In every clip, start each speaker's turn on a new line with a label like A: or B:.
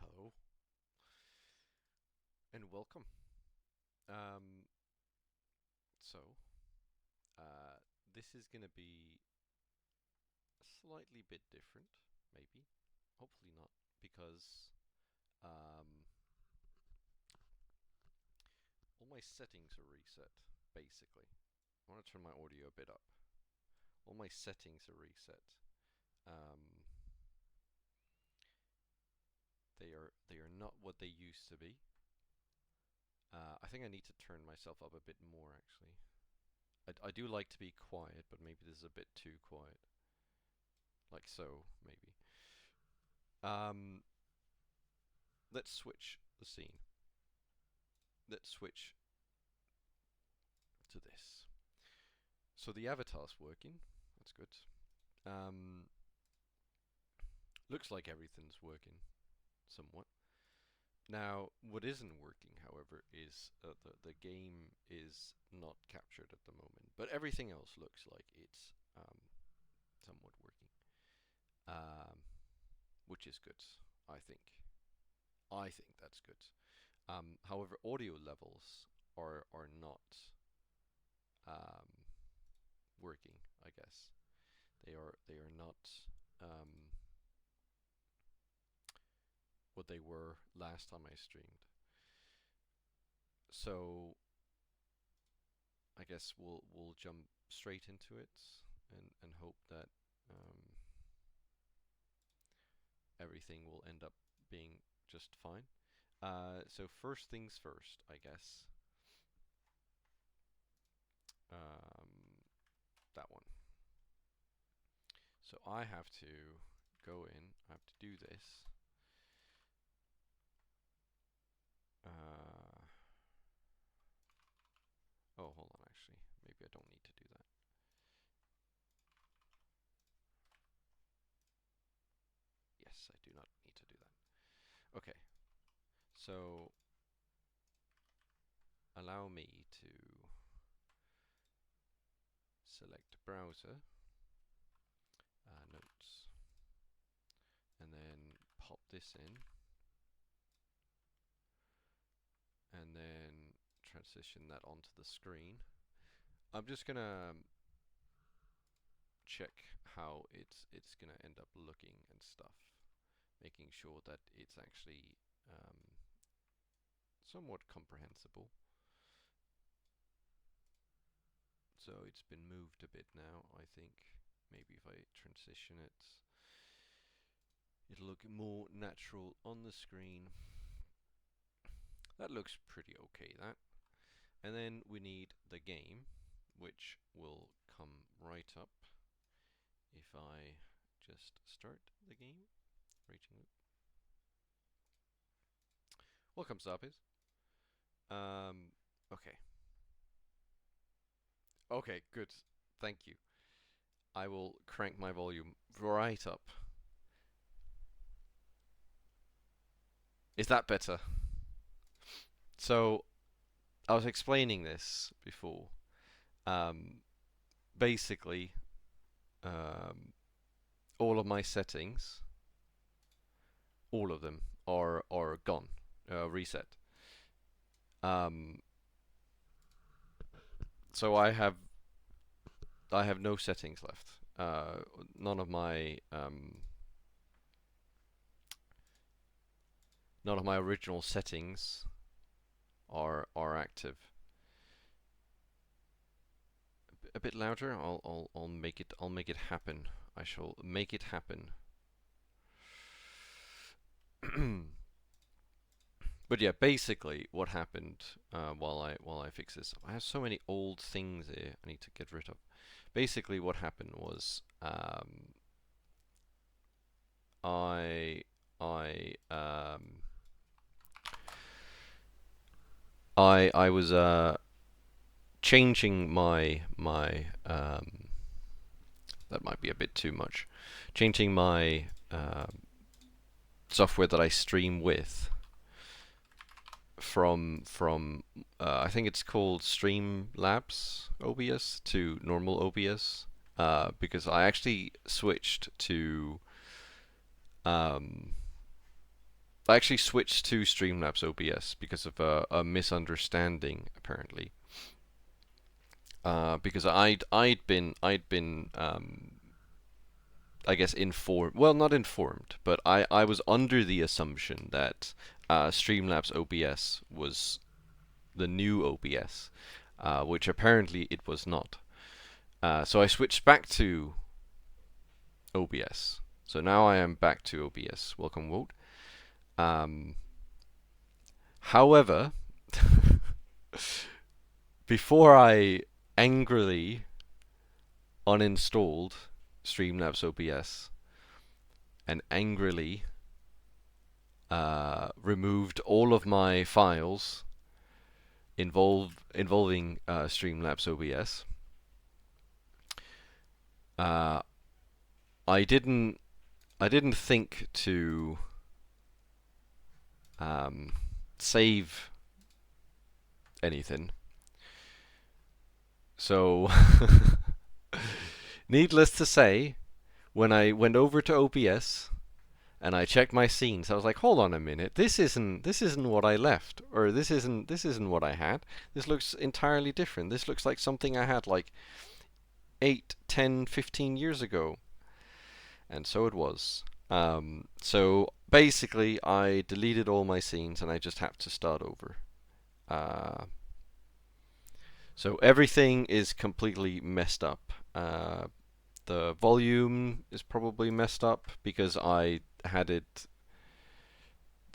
A: Hello and welcome. Um, so, uh, this is going to be a slightly bit different, maybe. Hopefully not, because um, all my settings are reset, basically. I want to turn my audio a bit up. All my settings are reset. Um, they are not what they used to be. I think I need to turn myself up a bit more, actually. I do like to be quiet, but maybe this is a bit too quiet. Like so, maybe. Um, let's switch the scene. Let's switch to this. So the avatar's working. That's good. Um, looks like everything's working somewhat. Now, what isn't working, however, is the game is not captured at the moment, but everything else looks like it's somewhat working, um, which is good. I think. I think that's good. However, audio levels are not um, working. I guess they are not what they were last time I streamed. So I guess we'll jump straight into it and hope that um, everything will end up being just fine. So first things first, I guess. That one. So I have to go in. I have to do this. Oh, hold on, actually. Maybe I don't need to do that. Yes, I do not need to do that. Okay, so allow me to select browser, notes, and then pop this in, and then transition that onto the screen. I'm just gonna check how it's gonna end up looking and stuff, making sure that it's actually somewhat comprehensible. So it's been moved a bit now, I think. Maybe if I transition it, it'll look more natural on the screen. That looks pretty okay, that. And then we need the game, which will come right up if I just start the game. Reaching it. What comes up is okay. Okay, good. Thank you. I will crank my volume right up. Is that better? So, I was explaining this before. Basically, all of my settings, all of them are gone, reset. So I have no settings left. None of my original settings are active. A bit louder. I'll make it happen. I shall make it happen. But yeah, basically what happened while I fix this, I have so many old things here I need to get rid of. Basically what happened was I was changing my that might be a bit too much. Changing my software that I stream with from I think it's called Streamlabs OBS to normal OBS, because I actually switched to Streamlabs OBS because of a misunderstanding apparently. Because I'd been I guess informed, well, not informed, but I was under the assumption that Streamlabs OBS was the new OBS, which apparently it was not. So I switched back to OBS. So now I am back to OBS. Welcome, Wout. However, before I angrily uninstalled Streamlabs OBS and angrily removed all of my files involving Streamlabs OBS, I didn't think to save anything. So, needless to say, when I went over to OBS and I checked my scenes, I was like, hold on a minute, this isn't what I left, or this isn't what I had. This looks entirely different. This looks like something I had like 8, 10, 15 years ago. And so it was. So basically, I deleted all my scenes and I just have to start over. So everything is completely messed up. The volume is probably messed up because I had it.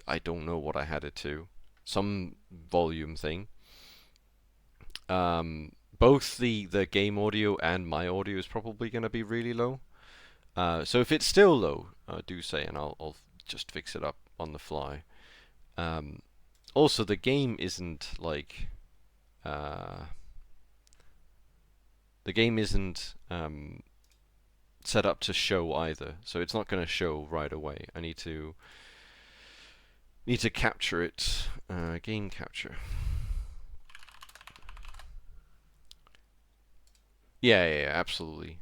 A: I don't know what I had it to. Some volume thing. Both the game audio and my audio is probably going to be really low. So if it's still low, do say, and I'll just fix it up on the fly. Also, the game isn't like the game isn't set up to show either, so it's not going to show right away. I need to capture it. Game capture. Yeah, absolutely.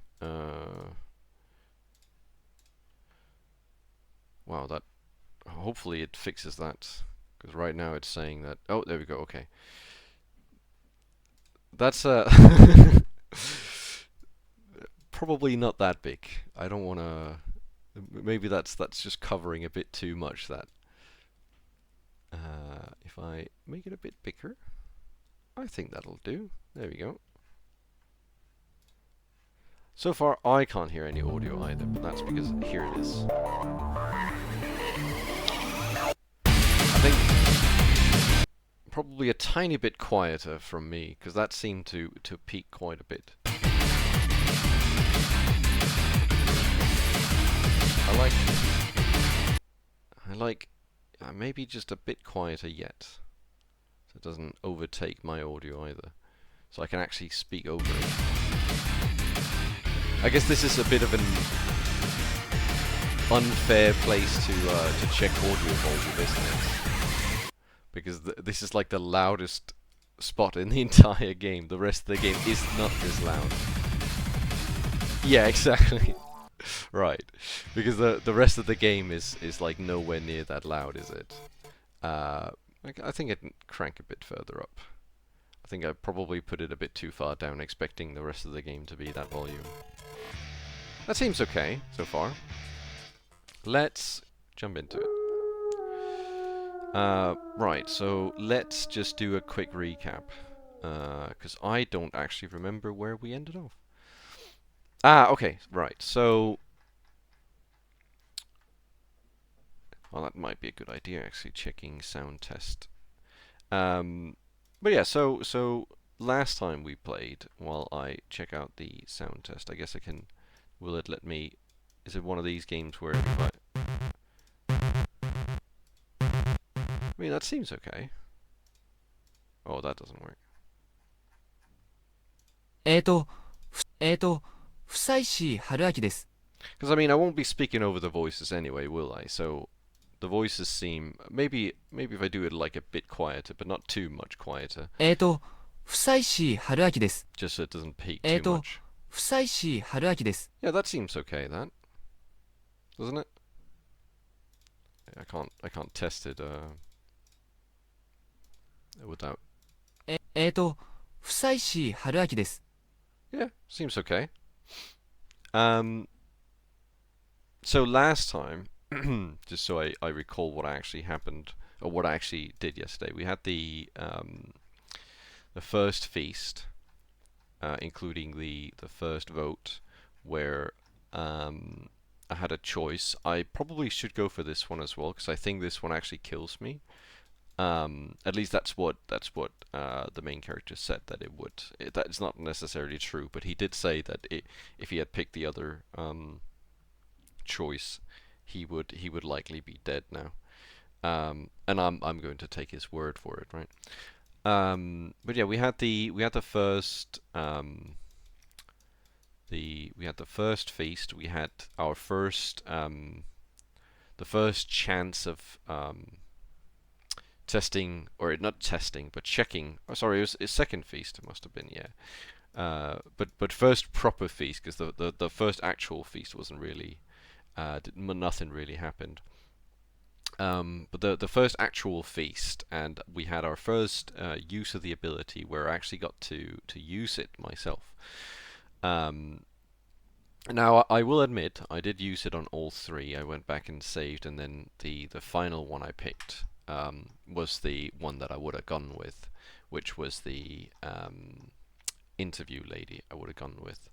A: Wow, that. Hopefully it fixes that, because right now it's saying that. Oh, there we go. Okay. That's probably not that big. I don't want to. Maybe that's just covering a bit too much. That. If I make it a bit bigger, I think that'll do. There we go. So far, I can't hear any audio either, but that's because here it is. I think probably a tiny bit quieter from me, because that seemed to peak quite a bit. I like maybe just a bit quieter yet, so it doesn't overtake my audio either, so I can actually speak over it. I guess this is a bit of an unfair place to check audio volume, isn't it? Because this is like the loudest spot in the entire game. The rest of the game is not this loud. Yeah, exactly. Right, because the rest of the game is like nowhere near that loud, is it? I think I'd crank a bit further up. I think I probably put it a bit too far down, expecting the rest of the game to be that volume. That seems okay so far. Let's jump into it. Right, so let's just do a quick recap, because I don't actually remember where we ended off. Okay, right, so... Well, that might be a good idea, actually, checking sound test. But yeah, so last time we played, while I check out the sound test, I guess I can... Will it let me... Is it one of these games where if I... I mean, that seems okay. Oh, that doesn't work.
B: 不採し春明です。
A: Because, I mean, I won't be speaking over the voices anyway, will I? So, the voices seem... Maybe if I do it like a bit quieter, but not too much quieter.
B: 不採し春明です。
A: Just so it doesn't peak too much.
B: 不採し春明です。
A: Yeah, that seems okay, that. Doesn't it? I can't test it, without...
B: 不採し春明です。
A: Yeah, seems okay. So last time, just so I recall what actually happened, or what I actually did yesterday, we had the first feast, including the first vote, where I had a choice. I probably should go for this one as well, because I think this one actually kills me. At least that's what the main character said that it would. That's not necessarily true, but he did say that if he had picked the other choice, he would likely be dead now. And I'm going to take his word for it, right? But yeah, we had the first feast. We had our first the first chance of testing, or not testing, but checking. Oh, sorry, it was a second feast. It must have been, yeah. But first proper feast, because the first actual feast wasn't really, nothing really happened. But the first actual feast, and we had our first use of the ability, where I actually got to use it myself. Now, I will admit, I did use it on all three. I went back and saved, and then the final one I picked was the one that I would have gone with, which was the interview lady I would have gone with,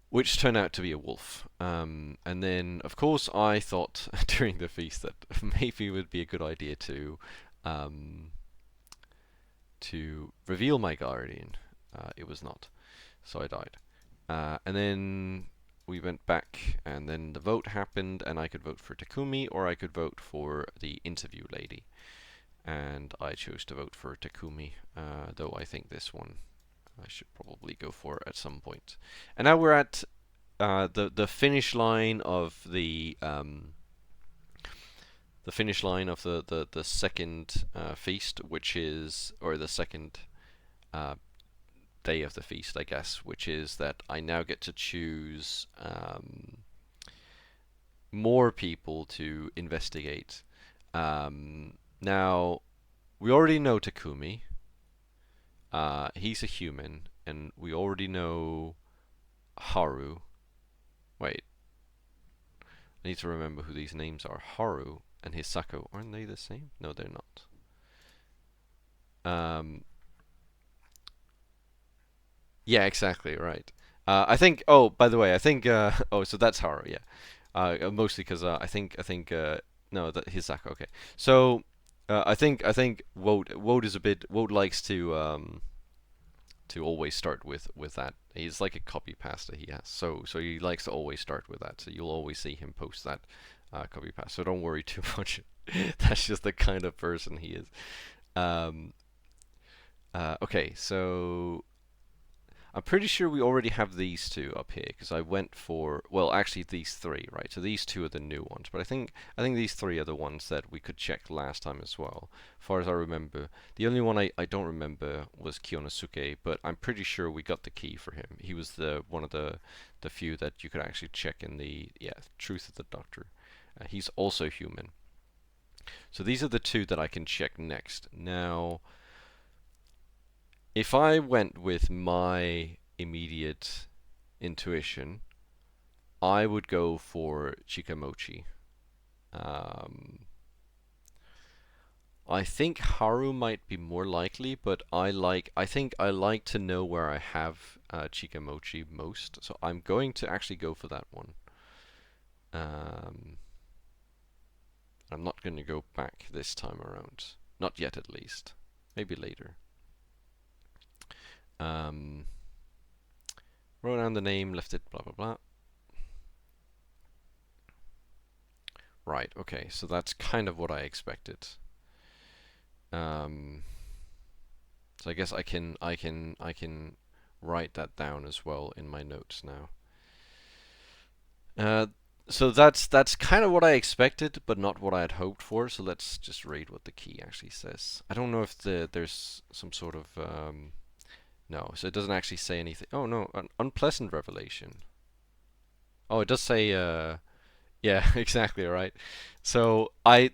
A: which turned out to be a wolf. And then, of course, I thought during the feast that maybe it would be a good idea to reveal my guardian. It was not, so I died. And then we went back, and then the vote happened, and I could vote for Takumi, or I could vote for the interview lady. And I chose to vote for Takumi, though I think this one I should probably go for at some point. And now we're at the finish line of the second feast, which is, or the second day of the feast, I guess, which is that I now get to choose more people to investigate. Now, we already know Takumi. He's a human, and we already know Haru. Wait, I need to remember who these names are. Haru and Hisako, aren't they the same? No, they're not. Yeah, exactly, right. I think. Oh, by the way, I think. Oh, so that's Haru. Yeah. Mostly because I think. No, that Hisako. Okay. So, I think Woad is a bit. Woad likes to always start with that. He's like a copy pasta he has. So he likes to always start with that. So you'll always see him post that copy pasta. So don't worry too much. That's just the kind of person he is. Um, okay, so I'm pretty sure we already have these two up here because I went for, well, actually these three, right? So these two are the new ones, but I think these three are the ones that we could check last time as well, as far as I remember. The only one I don't remember was Kiyonosuke, but I'm pretty sure we got the key for him. He was the one of the few that you could actually check in the Truth of the Doctor. He's also human. So these are the two that I can check next. Now, if I went with my immediate intuition, I would go for Chikamochi. Um, I think Haru might be more likely, but I think I like to know where I have Chikamochi most, so I'm going to actually go for that one. Um, I'm not going to go back this time around. Not yet, at least. Maybe later. Um, wrote down the name, left it, blah blah blah. Right, okay, so that's kind of what I expected. Um, so I guess I can write that down as well in my notes now. Uh, so that's kind of what I expected, but not what I had hoped for. So let's just read what the key actually says. I don't know if there's some sort of no, so it doesn't actually say anything. Oh no, an unpleasant revelation. Oh, it does say yeah, exactly right. So I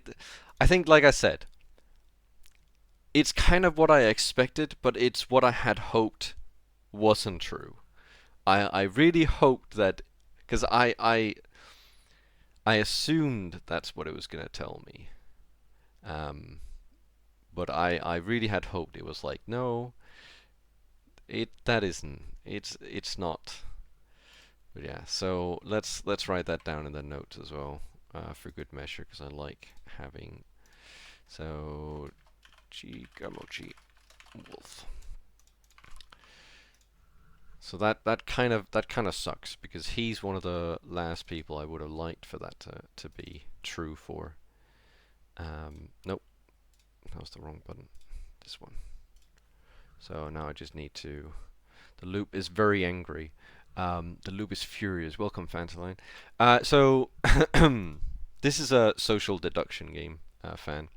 A: think like I said, it's kind of what I expected, but it's what I had hoped wasn't true. I really hoped that because I assumed that's what it was gonna tell me. Um, but I really had hoped it was like no, that isn't. It's not. But yeah, so let's write that down in the notes as well for good measure because I like having so Chikamochi Wolf. So that kind of sucks because he's one of the last people I would have liked for that to be true for. Nope, that was the wrong button. This one. So now I just need to. The loop is very angry. The loop is furious. Welcome, Fantaline. So this is a social deduction game, fan.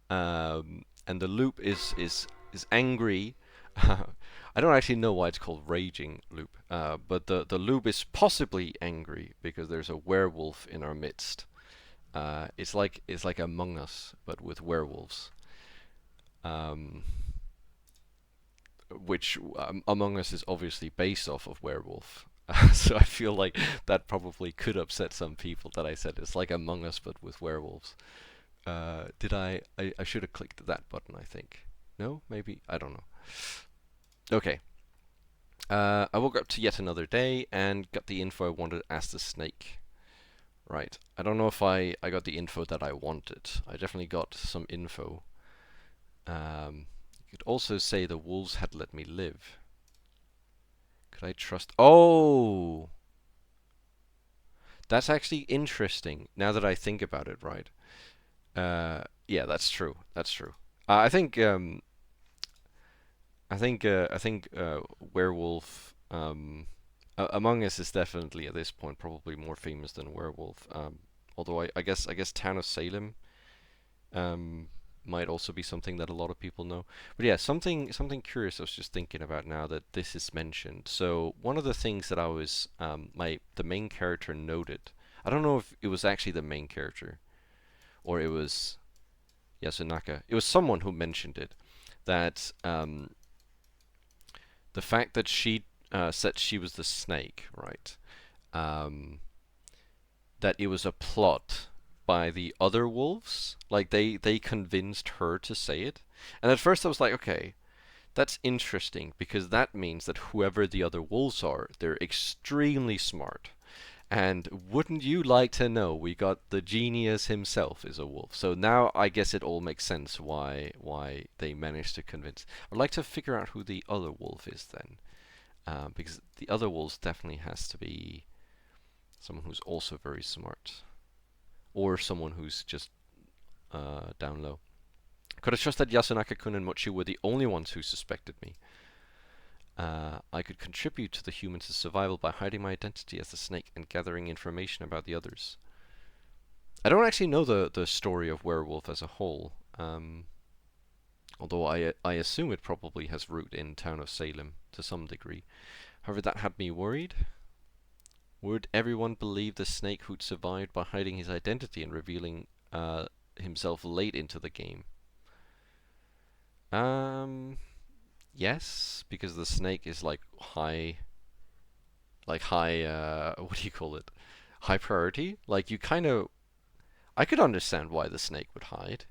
A: And the loop is angry. I don't actually know why it's called Raging Loop, but the loop is possibly angry because there's a werewolf in our midst. It's like Among Us, but with werewolves. Um, which Among Us is obviously based off of Werewolf. So I feel like that probably could upset some people that I said it's like Among Us but with werewolves. Did I should have clicked that button, I think. No? Maybe? I don't know. Okay. I woke up to yet another day and got the info I wanted as the snake. Right. I don't know if I got the info that I wanted. I definitely got some info. You could also say the wolves had let me live. Could I trust? Oh! That's actually interesting. Now that I think about it, right? Yeah, that's true. That's true. I think Werewolf Among Us is definitely at this point probably more famous than Werewolf. Although I guess Town of Salem um, might also be something that a lot of people know. But yeah, something curious I was just thinking about now that this is mentioned. So one of the things that I was the main character noted. I don't know if it was actually the main character or it was Yasunaka. It was someone who mentioned it that the fact that she said she was the snake, right? Um, that it was a plot by the other wolves. Like they convinced her to say it. And at first I was like, okay, that's interesting because that means that whoever the other wolves are, they're extremely smart. And wouldn't you like to know we got the genius himself is a wolf. So now I guess it all makes sense why they managed to convince. I'd like to figure out who the other wolf is then. Because the other wolves definitely has to be someone who's also very smart. Or someone who's just down low. Could I trust that Yasunaka-kun and Mochi were the only ones who suspected me? I could contribute to the humans' survival by hiding my identity as a snake and gathering information about the others. I don't actually know the story of Werewolf as a whole, although I assume it probably has root in Town of Salem to some degree. However, that had me worried. Would everyone believe the snake who'd survived by hiding his identity and revealing himself late into the game? Yes, because the snake is like high, what do you call it? High priority. Like you kind of, I could understand why the snake would hide.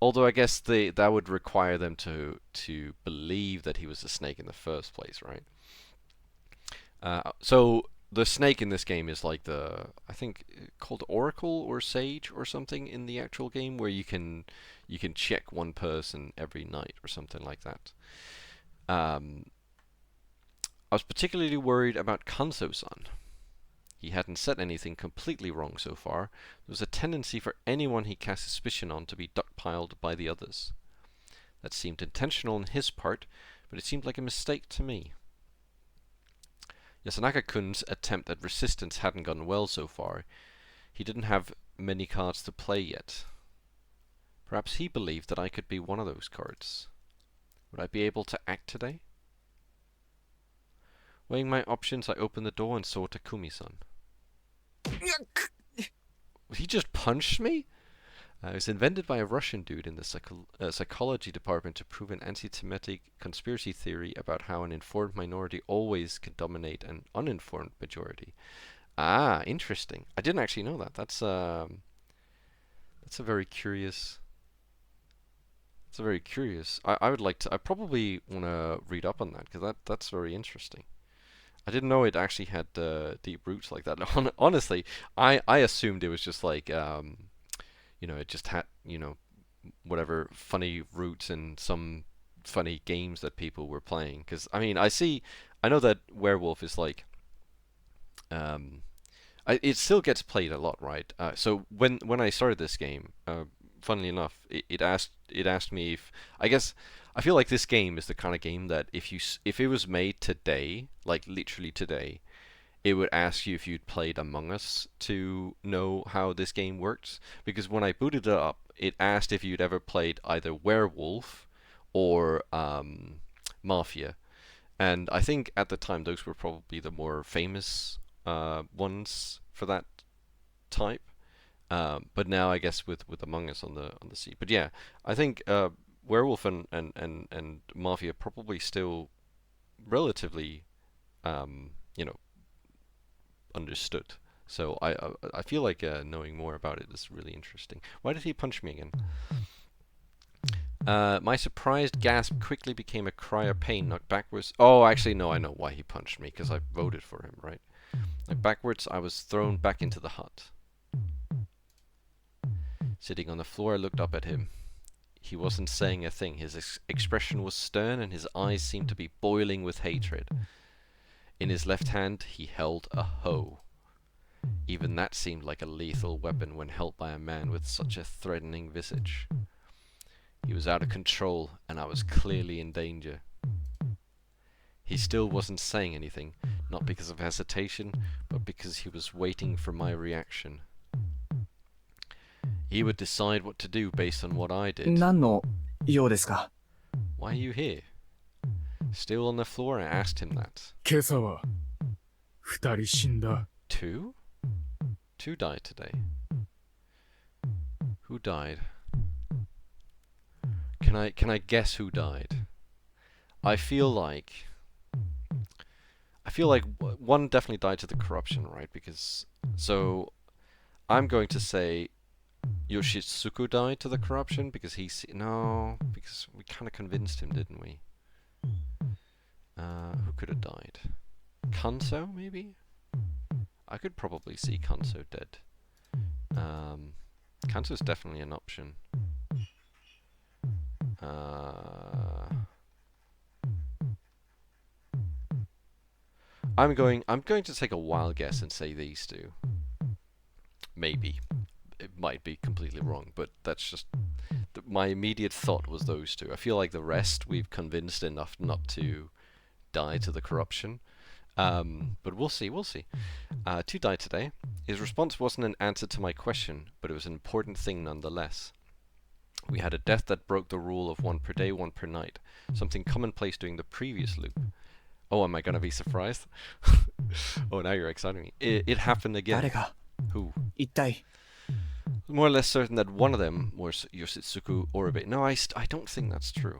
A: Although I guess that would require them to believe that he was a snake in the first place, right? So the snake in this game is like I think called Oracle or Sage or something in the actual game, where you can check one person every night or something like that. Um, I was particularly worried about Kanso-san. He hadn't said anything completely wrong so far. There was a tendency for anyone he cast suspicion on to be duckpiled by the others. That seemed intentional on his part, but it seemed like a mistake to me. Yasunaka-kun's attempt at resistance hadn't gone well so far. He didn't have many cards to play yet. Perhaps he believed that I could be one of those cards. Would I be able to act today? Weighing my options, I opened the door and saw Takumi-san. He just punched me? It was invented by a Russian dude in the psychology department to prove an anti-Semitic conspiracy theory about how an informed minority always can dominate an uninformed majority. Ah, interesting. I didn't actually know that. That's a very curious. It's a very curious. I would like to. I probably want to read up on that because that's very interesting. I didn't know it actually had deep roots like that. Honestly, I assumed it was just like it just had whatever funny roots in some funny games that people were playing. Because I mean, I know that Werewolf is like um, it still gets played a lot, right? So when I started this game, funnily enough, it asked me if I guess I feel like this game is the kind of game that if it was made today, like literally today, it would ask you if you'd played Among Us to know how this game works. Because when I booted it up, it asked if you'd ever played either Werewolf or Mafia. And I think at the time those were probably the more famous ones for that type. But now I guess with Among Us on the sea. But yeah, I think Werewolf and Mafia probably still relatively you know understood. So I feel like knowing more about it is really interesting. Why did he punch me again? My surprised gasp quickly became a cry of pain, knocked backwards. Oh, actually, no, I know why he punched me, because I voted for him, right? Knocked backwards, I was thrown back into the hut. Sitting on the floor, I looked up at him. He wasn't saying a thing. His expression was stern, and his eyes seemed to be boiling with hatred. In his left hand, he held a hoe. Even that seemed like a lethal weapon when held by a man with such a threatening visage. He was out of control, and I was clearly in danger. He still wasn't saying anything, not because of hesitation, but because he was waiting for my reaction. He would decide what to do based on what I did.
B: 何の用ですか?
A: Why are you here? Still on the floor, I asked him that.
C: 今朝は2人死んだ。
A: Two? Two died today. Who died? Can I guess who died? I feel like one definitely died to the corruption, right? Because so I'm going to say Yoshitsuku died to the corruption because because we kind of convinced him, didn't we? Who could have died? Kanso, maybe? I could probably see Kanso dead. Kanso's definitely an option. I'm going to take a wild guess and say these two. Maybe. It might be completely wrong, but that's just my immediate thought was those two. I feel like the rest we've convinced enough not to die to the corruption. But we'll see. Two died today. His response wasn't an answer to my question, but it was an important thing nonetheless. We had a death that broke the rule of one per day, one per night, something commonplace during the previous loop. Oh, am I gonna be surprised? Oh, now you're exciting me. It happened again.
B: 誰が?
A: Who?
B: 一体?
A: More or less certain that one of them was Yoshitsuku Oribe. No, I don't think that's true.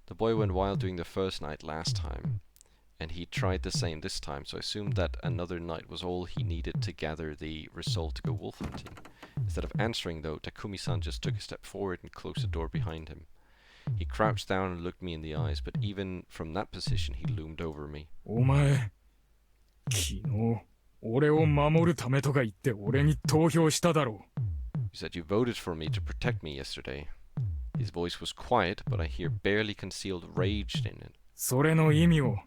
A: The boy went wild during the first night last time, and he tried the same this time, so I assumed that another night was all he needed to gather the resolve to go wolf hunting. Instead of answering, though, Takumi-san just took a step forward and closed the door behind him. He crouched down and looked me in the eyes, but even from that position he loomed over me.
C: お前、昨日俺を守るためとか言って俺に投票しただろう。
A: You said you voted for me to protect me yesterday. His voice was quiet, but I hear barely concealed rage in it.
C: それの意味を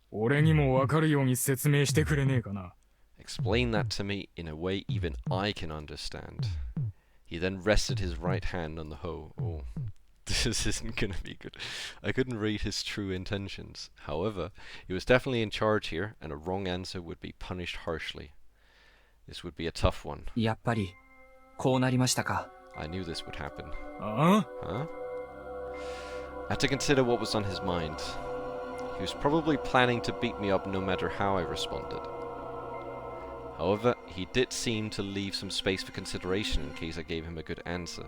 C: 俺にも分かるように説明してくれねえかな。
A: Explain that to me in a way even I can understand. He then rested his right hand on the hoe. Oh, this isn't gonna be good. I couldn't read his true intentions. However, he was definitely in charge here, and a wrong answer would be punished harshly. This would be a tough one.
B: やっぱりこうなりましたか?
A: I knew this would happen.
C: ああ?
A: Huh? I had to consider what was on his mind. He was probably planning to beat me up no matter how I responded. However, he did seem to leave some space for consideration in case I gave him a good answer.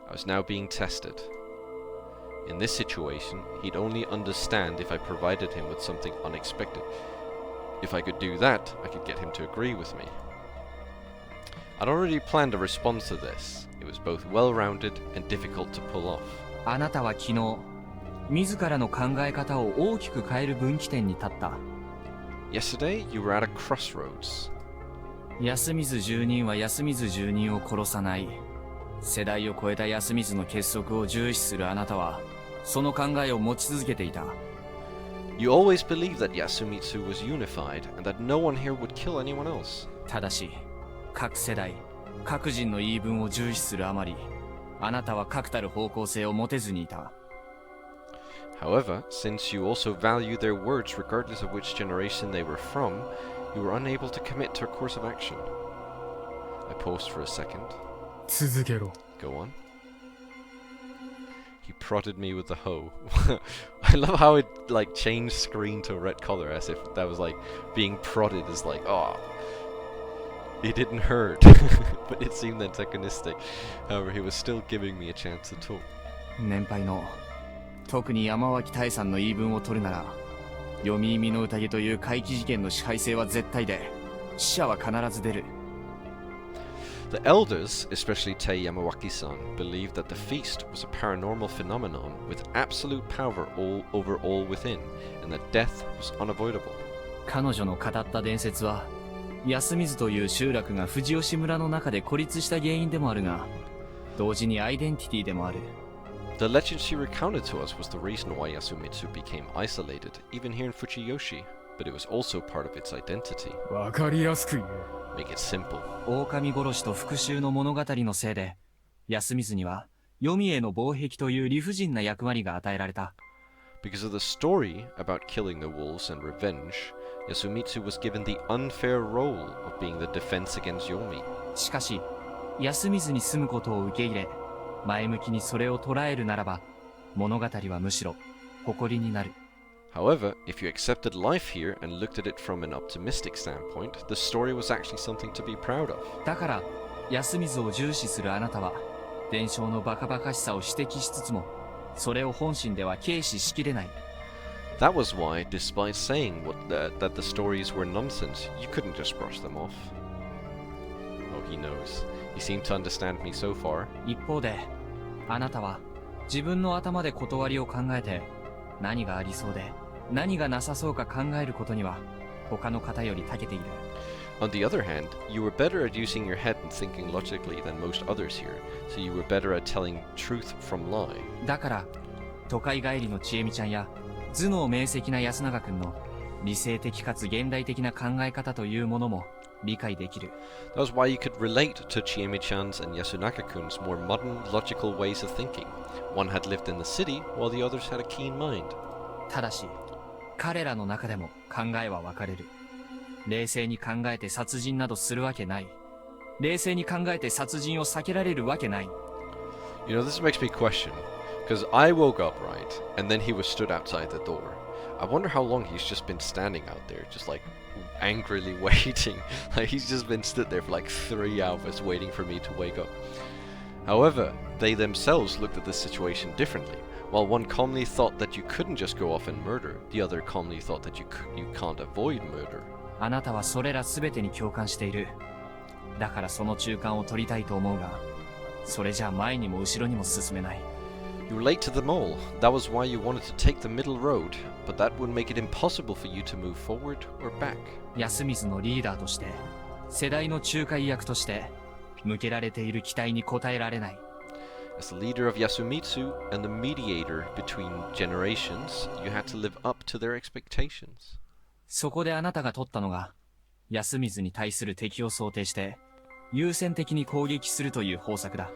A: I was now being tested. In this situation, he'd only understand if I provided him with something unexpected. If I could do that, I could get him to agree with me. I'd already planned a response to this. It was both well-rounded and difficult to pull off.
B: あなたは昨日、自らの考え方を大きく変える分岐点に立った。
A: Yesterday, you were at a crossroads.
B: 安水住人は安水住人を殺さない。世代を超えた安水の結束を重視するあなたは、その考えを持ち続けていた。
A: You always believed that Yasumitsu was unified and that no one here would kill anyone else.
B: ただし、各世代、各人の言い分を重視するあまり、あなたは確たる方向性を持てずにいた。
A: However, since you also valued their words regardless of which generation they were from, you were unable to commit to a course of action. I paused for a second.
C: 続けろ。
A: Go on. He prodded me with the hoe. I love how it like changed screen to a red color as if that was like being prodded is like, oh, it didn't hurt, but it seemed antagonistic. However, he was still giving me a chance to talk.
B: 年配の、特に山脇大さんの言い分を取るなら、読み耳の宴という怪奇事件の支配性は絶対で、死者は必ず出る。
A: The elders, especially Tei Yamawaki-san, believed that the feast was a paranormal phenomenon with absolute power over all within, and that death was unavoidable.
B: 彼女の語った伝説は、安水という集落が藤吉村の中で孤立した原因でもあるが、同時にアイデンティティでもある。
A: The legend she recounted to us was the reason why Yasumitsu became isolated, even here in Fujiyoshi. but it was also part of its identity.
C: わかりやすく言え。
A: Make it simple.
B: 狼殺しと復讐の物語のせいで、安水には黄泉への防壁という理不尽な役割が与えられた。
A: Because of the story about killing the wolves and revenge, Yasumitsu was given the unfair role of being the defense against Yomi.
B: しかし、安水に住むことを受け入れ、前向きにそれを捉えるならば、物語はむしろ誇りになる。
A: However, if you accepted life here and looked at it from an optimistic standpoint, the story was actually something to be proud of.
B: だから、安水を重視するあなたは、伝承のバカバカしさを指摘しつつも、それを本心では軽視しきれない。
A: That was why, despite saying that the stories were nonsense, you couldn't just brush them off. Oh, he knows. He seemed to understand me so far.
B: 一方で、あなたは自分の頭で断りを考えて、何がありそうで、何がなさそうか考えることには、他の方より長けている。
A: On the other hand, you were better at using your head and thinking logically than most others here, so you were better at telling truth from lie.
B: だから、都会帰りのちえみちゃんや、頭脳明晰な安永くんの理性的かつ現代的な考え方というものも理解できる。
A: That was why you could relate to Chiemi-chan's and Yasunaka-kun's more modern, logical ways of thinking. One had lived in the city, while the others had a keen mind.
B: ただし、彼らの中でも考えは分かれる。冷静に考えて殺人などするわけない。冷静に考えて殺人を避けられるわけない。
A: You know, this makes me question, because I woke up, right, and then he was stood outside the door. I wonder how long he's just been standing out there, just like angrily waiting. Like he's just been stood there for like 3 hours waiting for me to wake up. However, they themselves looked at this situation differently. While one calmly thought that you couldn't just go off and murder, the other calmly thought that you can't avoid murder.
B: あなたはそれら全てに共感している。だからその中間を取りたいと思うが、それじゃ前にも後ろにも進めない。
A: You relate to them all. That was why you wanted to take the middle road, but that would make it impossible for you to move forward or back.
B: 安水のリーダーとして、世代の仲介役として、向けられている期待に応えられない。
A: As the leader of Yasumitsu and the mediator between generations, you had to live up to their expectations.
B: そこであなたが取ったのが、安水に対する敵を想定して、優先的に攻撃するという方策だ。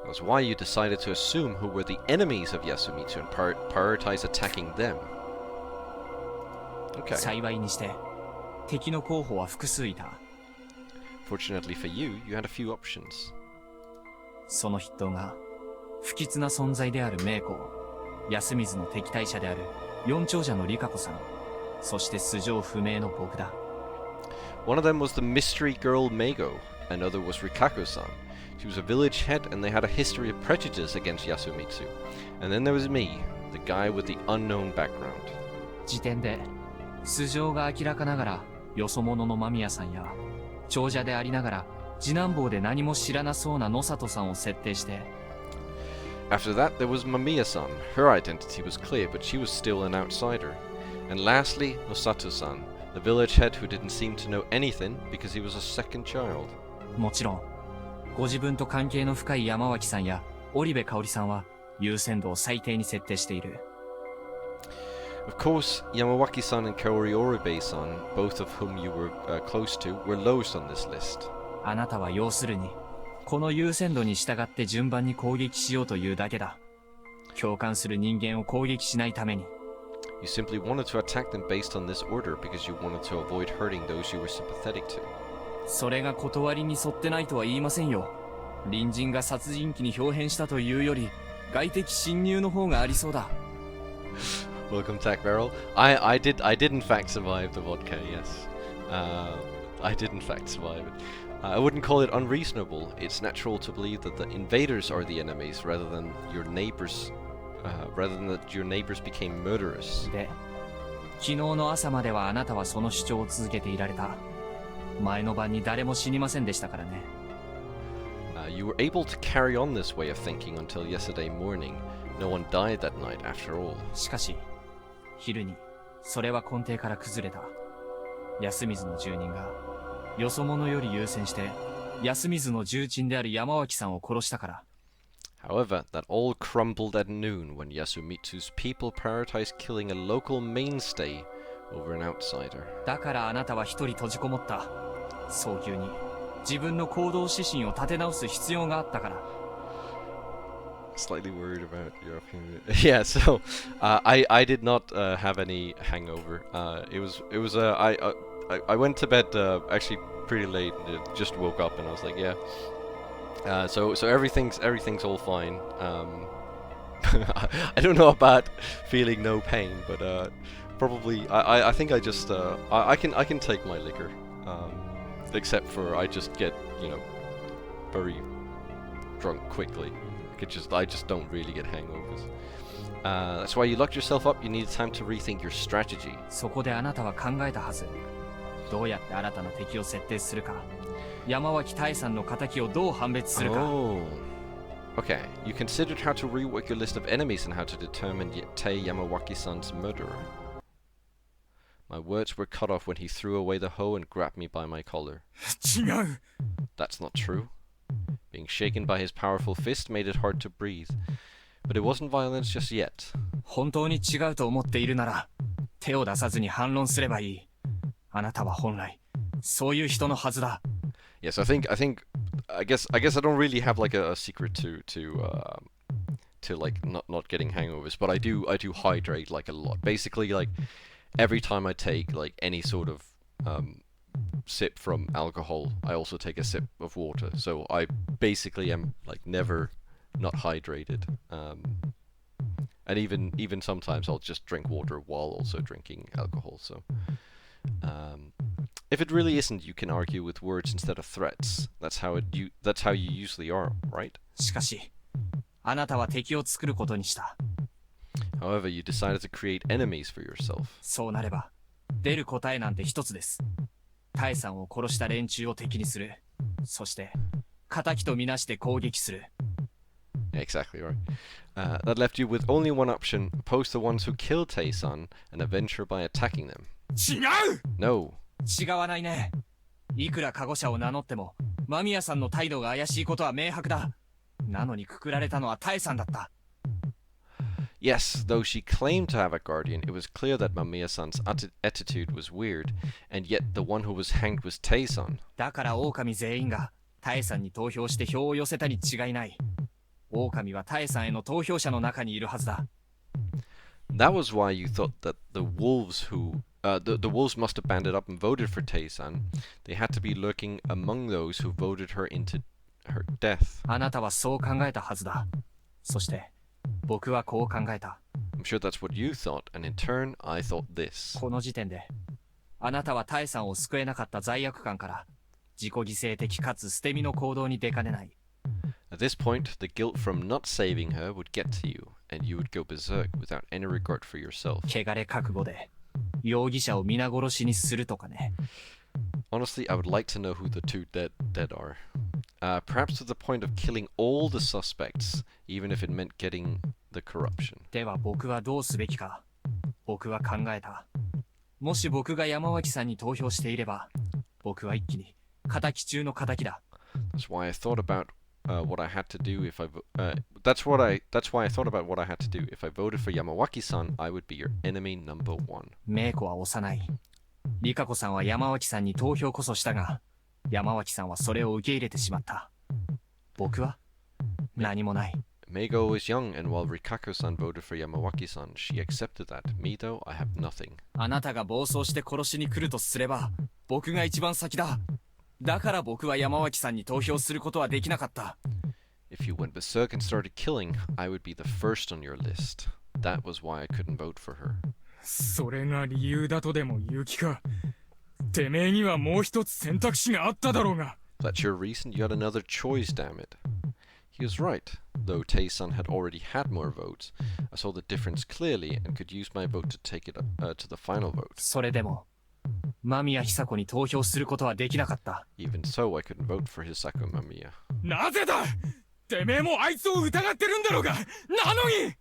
A: That's why you decided to assume who were the enemies of Yasumitsu and prioritize attacking them. Okay.
B: 幸いにして、敵の候補は複数いた。
A: Fortunately for you, you had a few options.
B: その筆頭が、不吉な存在である名子、安水の敵対者である四長者のリカ子さん、そして素性不明の僕だ。
A: One of them was the mystery girl Meigo, another was Rikako-san. She was a village head and they had a history of prejudice against Yasumitsu. And then there was me, the guy with the unknown background.
B: 時点で、素性が明らかながら、よそ者の間宮さんや、長者でありながら、次男坊で何も知らなそうな野里さんを設定して、
A: After that, there was Mamiya-san. Her identity was clear, but she was still an outsider. And lastly, Nosato-san, the village head who didn't seem to know anything because he was a second child.
B: もちろん、ご自分と関係の深い山脇さんや織部香織さんは優先度を最低に設定している。
A: Of course, Yamawaki-san and Kaori Oribe-san, both of whom you were close to, were lowest on this list.
B: あなたは要するに、この優先度に従って順番に攻撃しようというだけだ。共感する人間を攻撃しないために。
A: You simply wanted to attack them based on this order because you wanted to avoid hurting those you were sympathetic to.
B: それが断りに沿ってないとは言いませんよ。隣人が殺人鬼に表変したというより、外敵侵入の方がありそうだ。
A: Welcome, Tack Barrel. I did in fact survive the vodka, yes. I did in fact survive it. I wouldn't call it unreasonable. It's natural to believe that the invaders are the enemies rather than your neighbors, rather than that your neighbors became murderers.
B: で、昨日の朝まではあなたはその主張を続けていられた。前の晩に誰も死にませんでしたからね。
A: You were able to carry on this way of thinking until yesterday morning. No one died that night after all.
B: しかし、昼に、それは根底から崩れた。安水の住人が、よそ者より優先して、安水の重鎮である山脇さんを殺したから。
A: However, that all crumbled at noon when Yasumitsu's people prioritized killing a local mainstay over an outsider.
B: だからあなたは一人閉じこもった。早急に自分の行動指針を立て直す必要があったから。
A: Slightly worried about your opinion. Yeah, so I did not have any hangover. I went to bed actually pretty late. Just woke up and I was like, yeah. So everything's all fine. I don't know about feeling no pain, but probably I think I just I can take my liquor, except for I just get very drunk quickly. I just don't really get hangovers. That's why you locked yourself up. You needed time to rethink your strategy.
B: そこであなたは考えたはず。どうやって新たな敵を設定するか。山脇大さんの仇をどう判別するか。
A: Oh. Okay, you considered how to rework your list of enemies and how to determine Tei Yamawaki-san's murderer. My words were cut off when he threw away the hoe and grabbed me by my collar.
C: 違う。
A: That's not true. Being shaken by his powerful fist made it hard to breathe. But it wasn't violence just yet.
B: 本当に違うと思っているなら、手を出さずに反論すればいい。あなたは本来、そういう人のはずだ。
A: Yes, I guess I don't really have like a secret to like not getting hangovers, but I do hydrate like a lot. Basically, like every time I take like any sort of sip from alcohol, I also take a sip of water. So I basically am like never not hydrated. And even sometimes I'll just drink water while also drinking alcohol. So if it really isn't, you can argue with words instead of threats. That's how you usually are, right?
B: しかし、あなたは敵を作ることにした。
A: However, you decided to create enemies for yourself.
B: そうなれば、出る答えなんて一つです。タイさんを殺した連中を敵にする。そして、仇とみなして攻撃する。
A: Exactly right. That left you with only one option: oppose the ones who killed Tae-san and avenge her by attacking them.
C: 違う
A: No.
B: 違わないね。いくらカゴ者を名乗っても、間宮さんの態度が怪しいことは明白だ。なのにくくられたのはタエさんだった。
A: Yes, though she claimed to have a guardian, it was clear that Mamiya-san's attitude was weird, and yet the one who was hanged was Tae-san.
B: だから狼全員がタエさんに投票して票を寄せたに違いない。狼はタエさんへの投票者の中にいるはずだ。
A: That was why you thought that the wolves must have banded up and voted for Tae-san. They had to be lurking among those who voted her into her death.
B: あなたはそう考えたはずだ。そして、僕はこう考えた。
A: I'm sure that's what you thought, and in turn, I thought this.
B: この時点で、あなたはタエさんを救えなかった罪悪感から、自己犠牲的かつ捨て身の行動に出かねない。
A: At this point, the guilt from not saving her would get to you, and you would go berserk without any regard for yourself.
B: 汚れ覚悟で、容疑者を皆殺しにするとかね。
A: Honestly, I would like to know who the two dead are. Perhaps to the point of killing all the suspects, even if it meant getting the corruption.
B: では僕はどうすべきか。僕は考えた。もし僕が山脇さんに投票していれば、僕は一気に敵中の敵だ。
A: That's why I thought about what I had to do if that's why I thought about what I had to do. If I voted for Yamawaki-san, I would be your enemy number one.
B: メイコは幼い。リカコさんは山脇さんに投票こそしたが、山脇さんはそれを受け入れてしまった。僕は何もない。
A: Meigo is young, and while Rikako-san voted for Yamawaki-san, she accepted that. Me, though, I have nothing.
B: あなたが暴走して殺しに来るとすれば、僕が一番先だ。だから僕は山脇さんに投票することはできなかった。
A: If you went berserk and started killing, I would be the first on your list. That was why I couldn't vote for her.
C: それが理由だとでも言う気か。てめえにはもう一つ選択肢があっただろうが。
A: That's your reason? You had another choice, damn it. He was right. Though Tae-san had already had more votes, I saw the difference clearly and could use my vote to take it to the final vote.
B: それでも、間宮久子に投票することはできなかった。
A: Even so, I couldn't vote for Hisako Mamiya.
C: なぜだ！てめえもあいつを疑ってるんだろうが！なのに！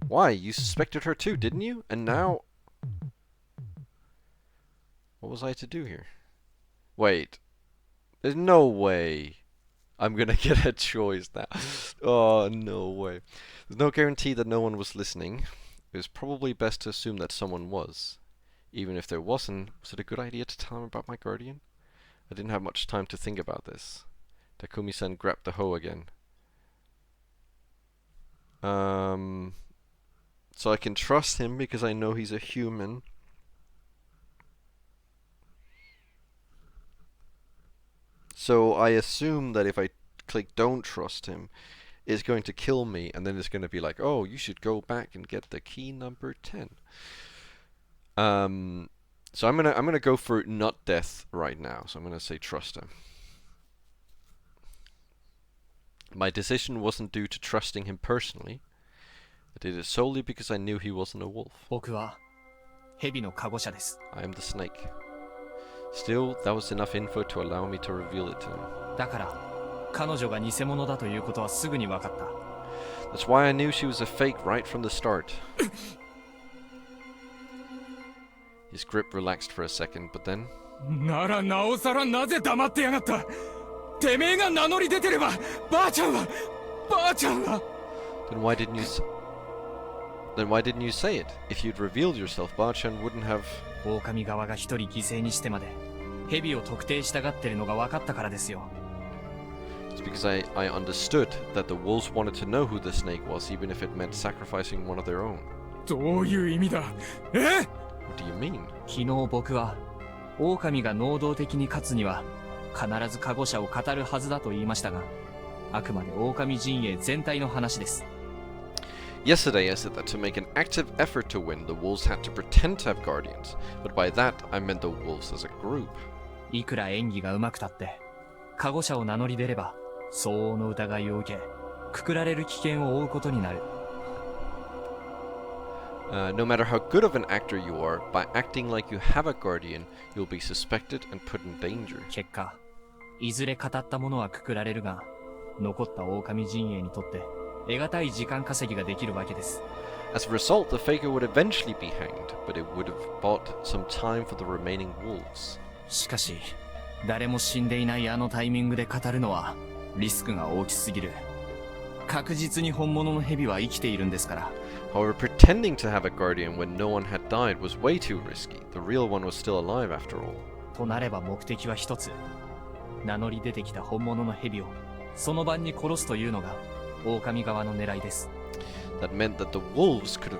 A: Why? You suspected her too, didn't you? And now... What was I to do here? Wait. There's no way I'm gonna get a choice now. Oh, no way. There's no guarantee that no one was listening. It was probably best to assume that someone was. Even if there wasn't, was it a good idea to tell him about my guardian? I didn't have much time to think about this. Takumi-san grabbed the hoe again. So I can trust him because I know he's a human. So I assume that if I click don't trust him, it's going to kill me, and then it's going to be like, oh, you should go back and get the key number 10. So I'm gonna go for not death right now. So I'm gonna say trust him. My decision wasn't due to trusting him personally. I did it solely because I knew he wasn't a wolf.
B: 僕は蛇のカゴ車です。
A: I am the snake. Still, that was enough info to allow me to reveal it to him.
B: だから彼女が偽物だということはすぐに分かった。
A: That's why I knew she was a fake right from the start. His grip relaxed for a second, but then...
C: ならなおさらなぜ黙ってやがった。てめえが名乗り出てれば、ばあちゃんは
A: Then why didn't you say it? If you'd revealed yourself, Ba-chan wouldn't have...
B: 狼側が一人犠牲にしてまで蛇を特定したがってるのが分かったからですよ。
A: It's because I understood that the wolves wanted to know who the snake was, even if it meant sacrificing one of their own.
C: どういう意味だ。え？
A: What do you mean?
B: 昨日僕は狼が能動的に勝つには必ずカゴ車を語るはずだと言いましたが、あくまで狼陣営全体の話です。
A: Yesterday I said that to make an active effort to win, the wolves had to pretend to have guardians. But by that, I meant the wolves as a group.
B: いくら演技が上手くたってカゴ車を名乗り出れば相応の疑いを受けくくられる危険を負うことになる。
A: No matter how good of an actor you are, by acting like you have a guardian, you'll be suspected and put in danger.
B: 結果、いずれ語ったものはくくられるが、残った狼陣営にとって得難い時間稼ぎができるわけです。
A: As a result, the faker would eventually be hanged, but it would have bought some time for the remaining wolves.
B: しかし、誰も死んでいないあのタイミングで語るのはリスクが大きすぎる。確実に本物の蛇は生きているんですから。
A: However, pretending to have a guardian when no one had died was way too risky. The real one was still alive after all.
B: となれば目的は一つ。名乗り出てきた本物の蛇をその晩に殺すというのが狼側の狙いです。
A: That meant that the wolves could have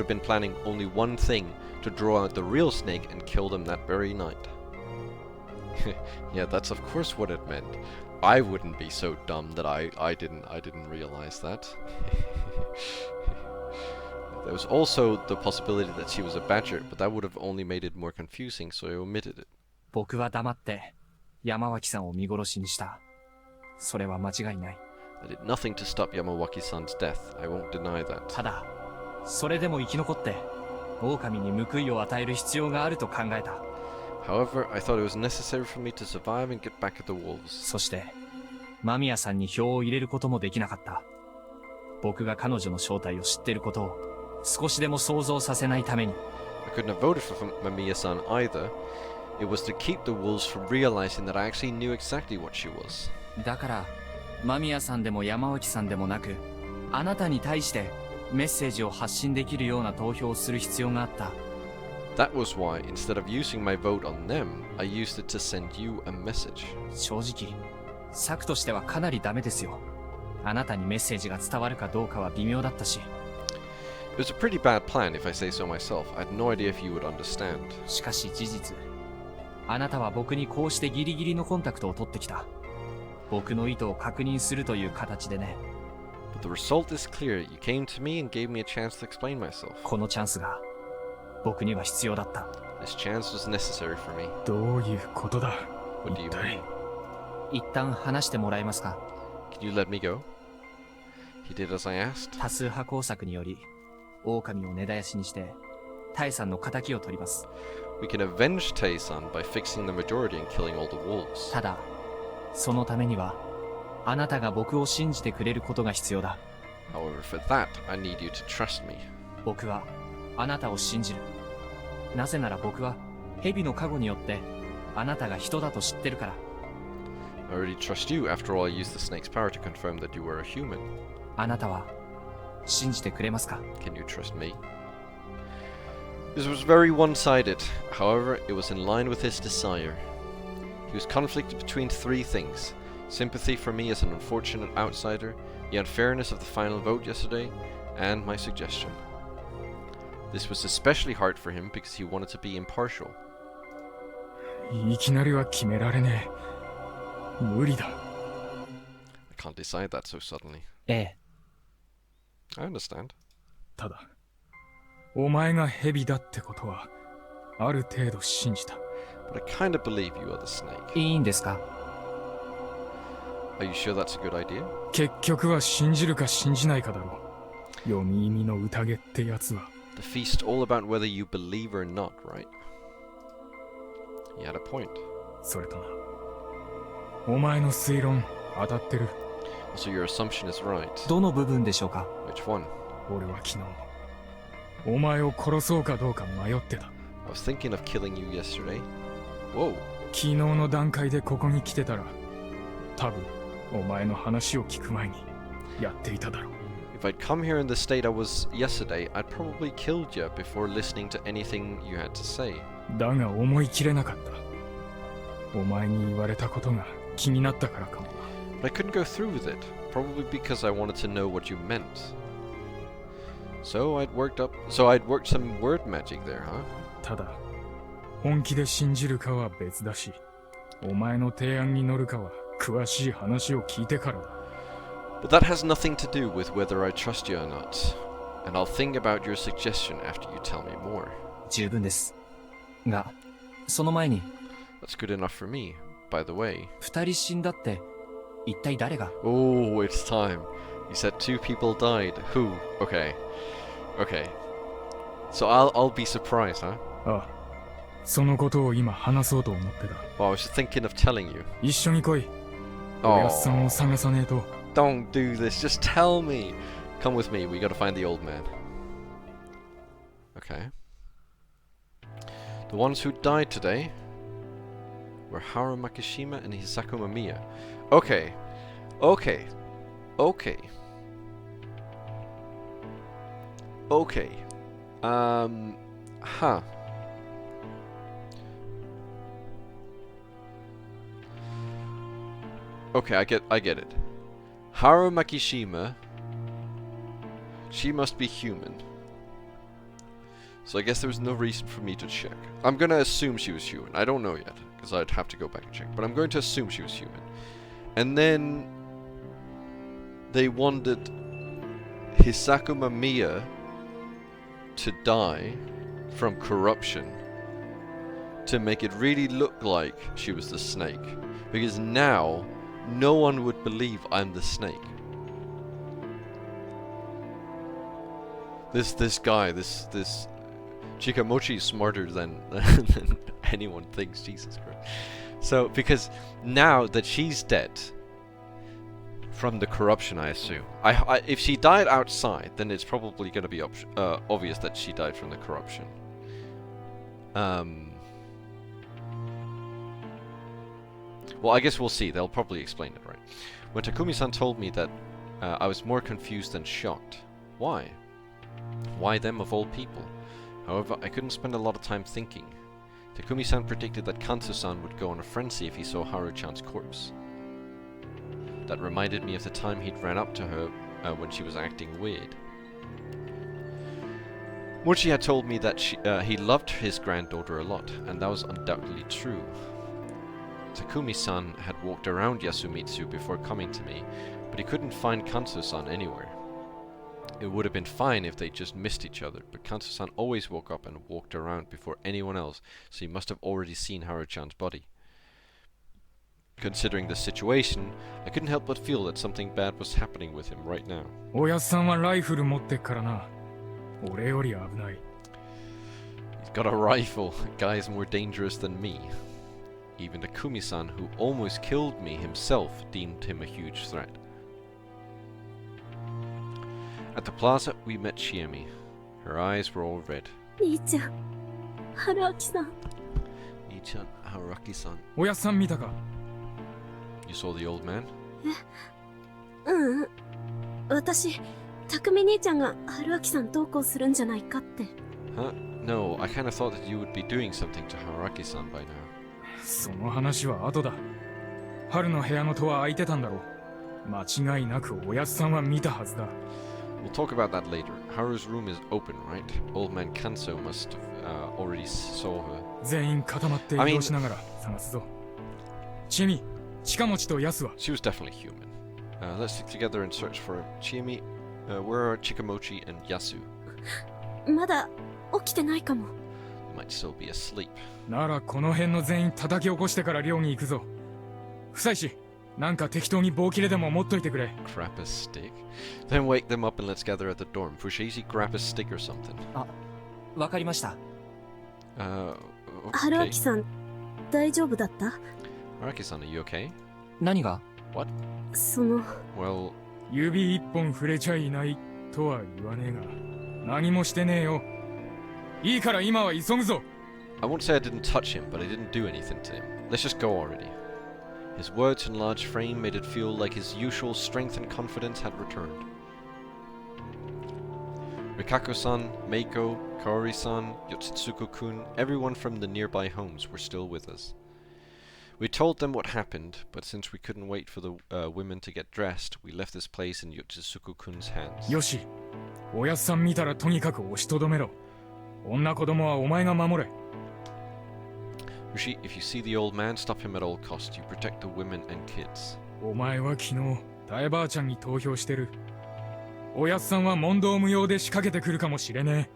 A: been planning only one thing, to draw out the real snake and kill them that very night. Yeah, that's of course what it meant. I wouldn't be so dumb that I didn't realize that. There was also the possibility that she was a badger, but that would have only made it more confusing, so I omitted it.
B: 僕は黙って山脇さんを見殺しにした。それは間違いない。
A: I did nothing to stop Yamawaki-san's death. I won't deny that.
B: ただ、それでも生き残って狼に報いを与える必要があると考えた。
A: However, I thought it was necessary for me to survive and get back at the wolves.
B: そして間宮さんに票を入れることもできなかった。僕が彼女の正体を知っていることを少しでも想像させないために。
A: I couldn't have voted for Mamiya-san either. It was to keep the wolves from realizing that I actually knew exactly what she was.
B: だから間宮さんでも山脇さんでもなく、あなたに対してメッセージを発信できるような投票をする必要があった。
A: That was why, instead of using my vote on them, I used it to send you a message.
B: 正直、策としてはかなりダメですよ。あなたにメッセージが伝わるかどうかは微妙だったし。
A: It was a pretty bad plan, if I say so myself. I had no idea if you would understand.
B: しかし事実、あなたは僕にこうしてギリギリのコンタクトを取ってきた。僕の意図を確認するという形でね。
A: But the result is clear. You came to me and gave me a chance to explain myself.
B: このチャンスが僕には必要だった。
A: This chance was necessary for me.
C: どういうことだ。
A: What do you mean?
B: 一旦話してもらえますか。
A: Can you let me go? He did as I asked.
B: 多数派工作により狼を根絶やしにしてタイさんの仇を取ります。
A: We can avenge Tae-san by fixing the majority and killing all the wolves.
B: ただそのためにはあなたが僕を信じてくれることが必要だ。
A: However, for that, I need you to trust me.
B: 僕はあなたを信じる。なぜなら僕は蛇の加護によってあなたが人だと知ってるから。
A: I already trust you. After all, I used the snake's power to confirm that you were a human.
B: あなたは信じてくれますか。
A: Can you trust me? This was very one-sided. However, it was in line with his desire. He was conflicted between three things: sympathy for me as an unfortunate outsider, the unfairness of the final vote yesterday, and my suggestion. This was especially hard for him because he wanted to be impartial.
C: いきなりは決められねえ。無理だ。
A: I can't decide that so suddenly.
B: ええ。
A: I understand.
C: ただ、お前が蛇だってことは、ある程度信じた。
A: But I kinda believe you are the snake.
B: いいんですか？
A: Are you sure that's a good idea?
C: 結局は信じるか信じないかだろう。読み意味の宴ってやつは。
A: The feast all about whether you believe or not, right? He had a point.
C: それとな、お前の推論当たってる。
A: Also, your assumption is right.
B: どの部分でしょうか？
A: Which one?
C: 俺は昨日、お前を殺そうかどうか迷ってた。
A: I was thinking of killing you yesterday. Whoa.
C: 昨日の段階でここに来てたら、多分お前の話を聞く前にやっていただろう。
A: If I'd come here in the state I was yesterday, I'd probably killed you before listening to anything you had to say.
C: だが思い切れなかった。お前に言われたことが気になったからかも。
A: But I couldn't go through with it, probably because I wanted to know what you meant. So I'd worked some word magic there, huh?
C: ただ、本気で信じるかは別だし、お前の提案に乗るかは詳しい話を聞いてからだ。
A: But that has nothing to do with whether I trust you or not. And I'll think about your suggestion after you tell me more.
B: 十分です。が、その前に、
A: That's good enough for me, by the way.
B: 二人死んだって、一体誰が？
A: Oh, it's time. You said 2 people died. Who? Okay. Okay. So I'll be surprised, huh?
C: ああ、そのことを今話そうと思ってた。
A: Well, I was thinking of telling you.
C: 一緒に来い。おやっさんを探さねえと。
A: Don't do this, just tell me. Come with me, we gotta find the old man. Okay. The ones who died today were Haru Makishima and Hisako Mamiya. Okay. Okay. Okay. Okay. Huh. Okay, I get it. Haru Makishima, she must be human. So I guess there was no reason for me to check. I'm gonna assume she was human. I don't know yet, because I'd have to go back and check. But I'm going to assume she was human. And then they wanted Hisako Mamiya to die from corruption to make it really look like she was the snake. Because now no one would believe I'm the snake. This guy, this Chikamochi is smarter than anyone thinks. Jesus Christ. So because now that she's dead from the corruption, I assume. If she died outside, then it's probably going to be obvious that she died from the corruption. Well, I guess we'll see. They'll probably explain it, right? When Takumi-san told me that, I was more confused than shocked. Why? Why them of all people? However, I couldn't spend a lot of time thinking. Takumi-san predicted that Kanto-san would go on a frenzy if he saw Haru-chan's corpse. That reminded me of the time he'd ran up to her when she was acting weird. Mochi had told me that he loved his granddaughter a lot, and that was undoubtedly true. Takumi-san had walked around Yasumitsu before coming to me, but he couldn't find Kanto-san anywhere. It would have been fine if they just missed each other, but Kanto-san always woke up and walked around before anyone else, so he must have already seen Haru-chan's body. Considering the situation, I couldn't help but feel that something bad was happening with him right now.
C: おやっさんはライフル持ってっからな。俺より危ない。
A: He's got a rifle. Guy is more dangerous than me. Even Takumi-san, who almost killed me himself, deemed him a huge threat. At the plaza, we met Shiemi. Her eyes were all red.
D: 兄ちゃん、春明さん。
A: Nichan Haruaki-san.
C: おやっさん見たか？
A: You saw the old man?
D: うん。私、匠兄ちゃんが春明さん投稿するんじゃないかって。
A: Huh? No, I kind of thought that you would be doing something to Haraki-san by now.
C: その話は後だ。春の部屋の戸は開いてたんだろう。間違いなくおやっさんは見たはずだ。
A: We'll talk about that later. Haru's room is open, right? Old man Kanso must have already saw her.
C: 全員固まって移動しながら探すぞ。チミ、近持とヤスは
A: She was definitely human. Let's stick together and search for Chiemi. Where are Chikamochi and Yasu?
D: まだ起きてないかも。
A: They might still be asleep.
C: ならこの辺の全員叩き起こしてから寮に行くぞ。夫妻氏、なんか適当に棒切れでも持っといてくれ。
A: Grab a stick? Then wake them up and let's gather at the dorm. Fushigi, grab a stick or something.
B: わかりました。
D: 春
A: Okay.
D: 秋さん、大丈夫だった？
A: Araki-san, are you okay?
B: 何が？
D: その、
A: Well,
C: 指一本触れちゃいないとは言わねえが、何もしてねえよ。いいから今は急ぐぞ。
A: I won't say I didn't touch him, but I didn't do anything to him. Let's just go already. His words and large frame made it feel like his usual strength and confidence had returned. Rikako-san, Meiko, Kaori-san, Yotsutsuko-kun, everyone from the nearby homes were still with us. We told them what happened, but since we couldn't wait for the women to get dressed, we left this place in Yotsutsuko-kun's hands.
C: よし、おやっさん見たらとにかく押しとどめろ。女子供はお前が守れ。
A: Rishi, if you see the old man, stop him at all costs. You protect the women and kids.
C: お前は昨日、タエばあちゃんに投票してる。おやっさんは問答無用で仕掛けてくるかもしれね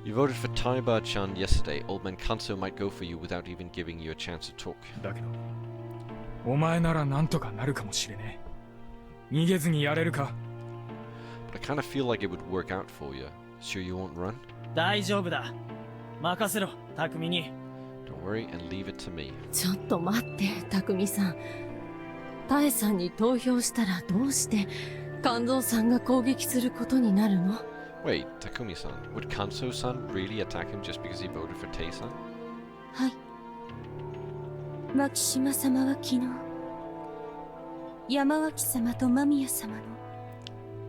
A: You voted for Taiba-chan yesterday. Old man Kanso might go for you without even giving you a chance to talk.
C: え。だけど、お前ならなんとかなるかもしれねえ。逃げずにやれるか。
A: But I kind of feel like it would work out for you. Sure you won't run?
E: 大丈夫だ。任せろ、匠に。
A: Don't worry and leave it to me.
D: ちょっと待って、匠さん。タエさんに投票したらどうして肝臓さんが攻撃することになるの？
A: Wait, Takumi-san, would Kanso-san really attack him just because he voted for Tei-san?
D: はい。牧島様は昨日、山脇様と間宮様の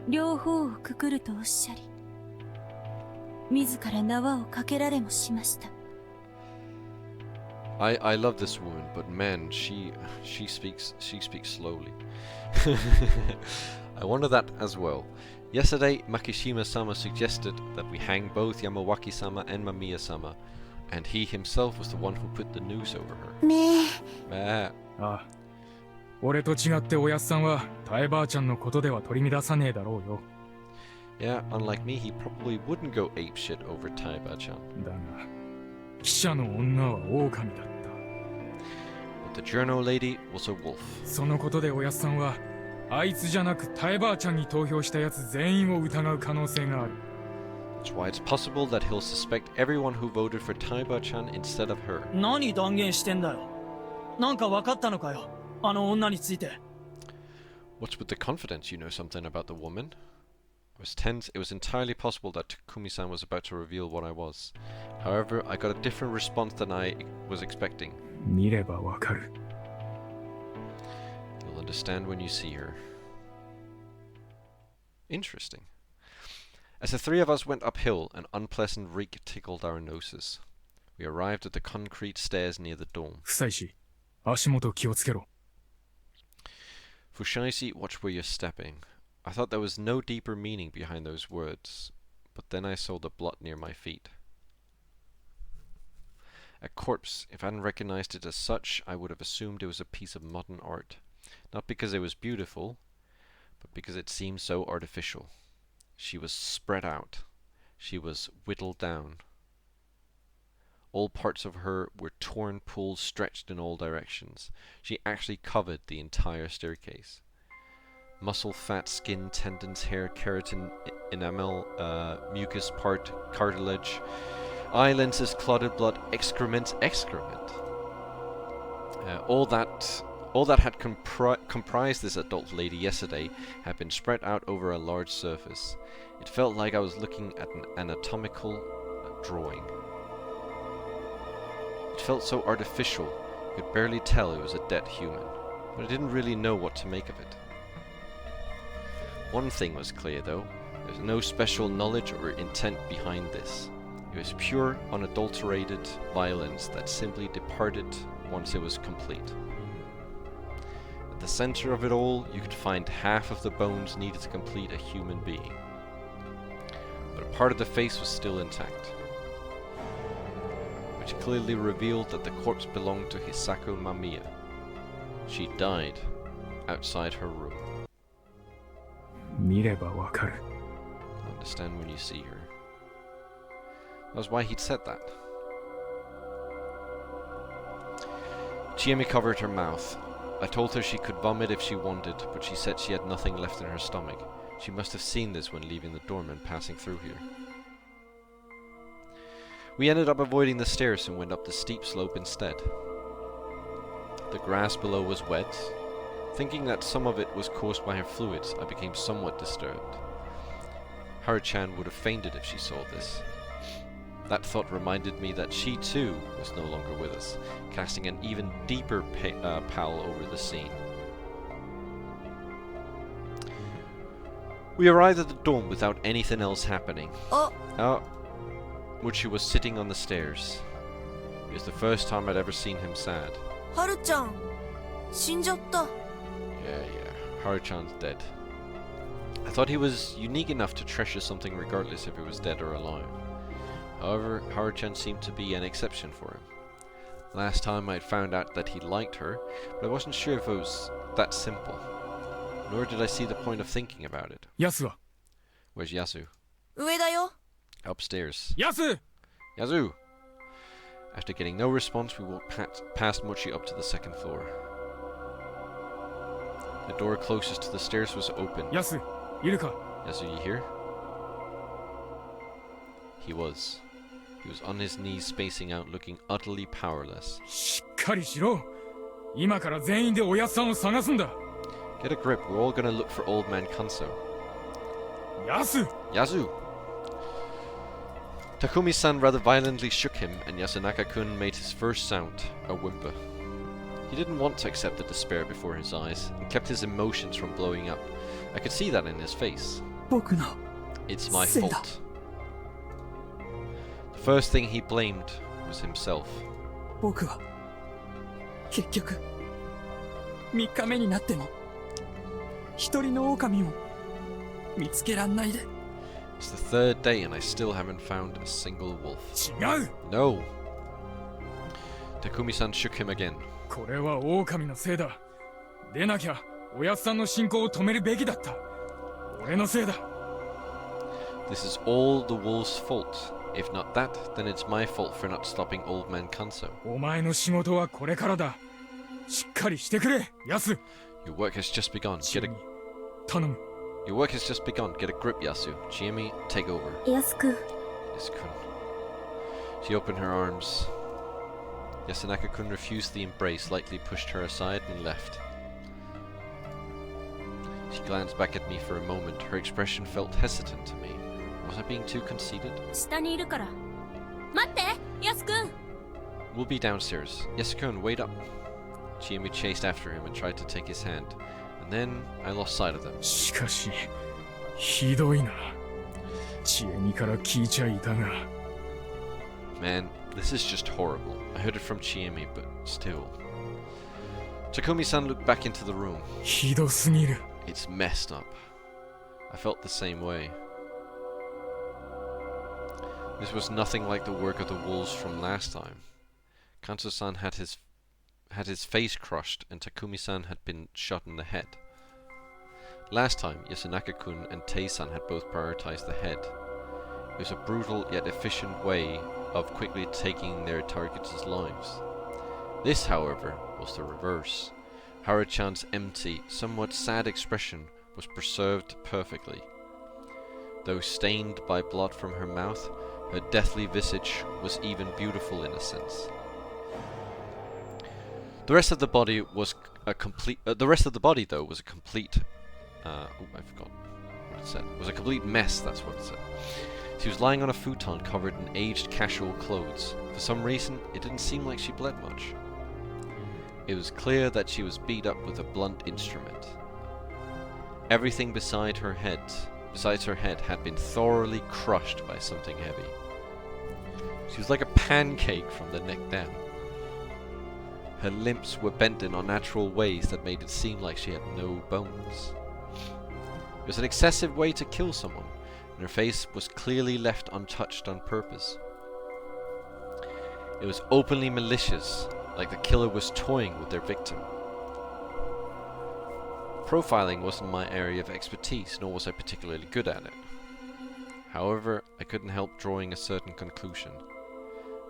D: 両方をくくるとおっしゃり、自ら縄をかけられもしました。
A: I love this woman, but man, she speaks slowly. I wonder that as well. Yesterday, Makishima-sama suggested that we hang both Yamawaki-sama and Mamiya-sama, and he himself was the one who put the noose over her.
D: ねえ。
A: Meh.
C: ああ。俺と違っておやっさんは、タエばあちゃんのことでは取り乱さねえだろうよ。
A: Yeah, unlike me, he probably wouldn't go apeshit over Taiba-chan.
C: だが、記者の女は狼だった。
A: But the journal lady was a wolf.
C: そのことでおやっさんは、あいつじゃなくタエばあちゃんに投票したやつ全員を疑う可能性がある。
A: That's why it's possible that he'll suspect everyone who voted for Taiba-chan instead of her.
E: 何断言してんだよ。なんか分かったのかよ。あの女について。
A: What's with the confidence? You know something about the woman? I was tense. It was entirely possible that Takumi-san was about to reveal what I was. However, I got a different response than I was expecting.
C: 見ればわかる。
A: You'll understand when you see her. Interesting. As the three of us went uphill, an unpleasant reek tickled our noses. We arrived at the concrete stairs near the dorm.
C: 夫妻氏、足元気をつけろ。
A: Fushaishi, watch where you're stepping. I thought there was no deeper meaning behind those words, but then I saw the blood near my feet. A corpse. If I hadn't recognized it as such, I would have assumed it was a piece of modern art. Not because it was beautiful, but because it seemed so artificial. She was spread out. She was whittled down. All parts of her were torn, pulled, stretched in all directions. She actually covered the entire staircase. Muscle, fat, skin, tendons, hair, keratin, enamel, mucus part, cartilage, eye lenses, clotted blood, excrement. All that had comprised this adult lady yesterday had been spread out over a large surface. It felt like I was looking at an anatomical drawing. It felt so artificial, you could barely tell it was a dead human, but I didn't really know what to make of it. One thing was clear though, there's no special knowledge or intent behind this. It was pure, unadulterated violence that simply departed once it was complete. At the center of it all, you could find half of the bones needed to complete a human being. But a part of the face was still intact, which clearly revealed that the corpse belonged to Hisako Mamiya. She died outside her room.
C: 見ればわかる。
A: You'll understand when you see her. That was why he'd said that. Chiemi covered her mouth. I told her she could vomit if she wanted, but she said she had nothing left in her stomach. She must have seen this when leaving the dorm and passing through here. We ended up avoiding the stairs and went up the steep slope instead. The grass below was wet. Thinking that some of it was caused by her fluids, I became somewhat disturbed. Haru-chan would have fainted if she saw this. That thought reminded me that she too was no longer with us, casting an even deeper pall over the scene. We arrived at the dorm without anything else happening. Muchi was sitting on the stairs. It was the first time I'd ever seen him sad.
F: はるちゃん死んじゃった
A: Yeah, Haru-chan's dead. I thought he was unique enough to treasure something regardless if he was dead or alive. However, Haru-chan seemed to be an exception for him. Last time I'd found out that he liked her, but I wasn't sure if it was that simple. Nor did I see the point of thinking about it.
C: ヤスは
A: Where's Yasu?
F: 上だよ
A: Upstairs.
C: ヤス
A: Yasu! After getting no response, we walked past Mochi up to the second floor. The door closest to the stairs was open.
C: ヤスいるか
A: Yasu, you here? He was. He was on his knees, spacing out, looking utterly powerless.
C: しっかりしろ。今から全員でおやっさんを探すんだ。
A: Get a grip, we're all gonna look for old man Kanso.
C: ヤス
A: Yasu! Takumi-san rather violently shook him, and Yasunaka-kun made his first sound, a whimper. He didn't want to accept the despair before his eyes, and kept his emotions from blowing up. I could see that in his face.
E: 僕の
A: It's my
E: せいだ
A: fault. The first thing he blamed was himself.
E: 僕は結局3日目になっても一人の狼も見つけらんないで
A: It's the third day and I still haven't found a single wolf.
C: 違う
A: No! Takumi-san shook him again.
C: これは狼のせいだ。でなきゃおやっさんの進行を止めるべきだった。俺のせいだ。
A: This is all the wolf's fault. If not that, then it's my fault for not stopping old man Kanso.
C: お前の仕事はこれからだ。しっかりしてくれ、ヤス。
A: Your work has just begun.
C: チ
A: Get
C: エ
A: a
C: ミ頼む。
A: Your work has just begun. Get a grip, Yasu. Chiemi, take over.
D: 安く
A: Yasu-kun. She opened her arms. Yasunaka-kun refused the embrace, lightly pushed her aside, and left. She glanced back at me for a moment. Her expression felt hesitant to me. Was I being too conceited?
D: 下にいるから待って安くん
A: We'll be downstairs. Yasu-kun, wait up. Chiemi chased after him and tried to take his hand. And then I lost sight of them.
C: しかしひどいな。チエミから聞いちゃいたが。
A: Man, this is just horrible. I heard it from Chiemi, but still. Takumi-san looked back into the room.
C: ひどすぎる。
A: It's messed up. I felt the same way. This was nothing like the work of the wolves from last time. Kanso-san had his face crushed, and Takumi-san had been shot in the head. Last time, Yasunaka-kun and Tei-san had both prioritized the head. It was a brutal yet efficient way of quickly taking their targets' lives. This, however, was the reverse. Haru-chan's empty, somewhat sad expression was preserved perfectly. Though stained by blood from her mouth, her deathly visage was even beautiful in a sense. The rest of the body was a complete. The rest of the body, though, was a complete. I forgot what it said. It was a complete mess. That's what it said. She was lying on a futon covered in aged casual clothes. For some reason, it didn't seem like she bled much. It was clear that she was beat up with a blunt instrument. Everything besides her head, had been thoroughly crushed by something heavy. She was like a pancake from the neck down. Her limbs were bent in unnatural ways that made it seem like she had no bones. It was an excessive way to kill someone, and her face was clearly left untouched on purpose. It was openly malicious, like the killer was toying with their victim. Profiling wasn't my area of expertise, nor was I particularly good at it. However, I couldn't help drawing a certain conclusion.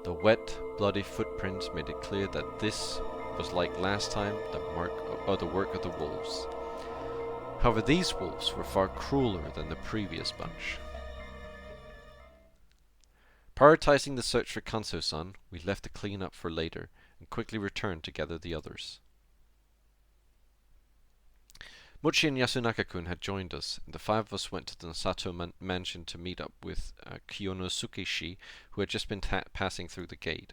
A: The wet, bloody footprints made it clear that this was, like last time, the work of the wolves. However, these wolves were far crueler than the previous bunch. Prioritizing the search for Kanso-san, we left the cleanup for later and quickly returned to gather the others. Mochi and Yasunaka-kun had joined us, and the five of us went to the Sato mansion to meet up with Kiyonosuke-shi, who had just been passing through the gate.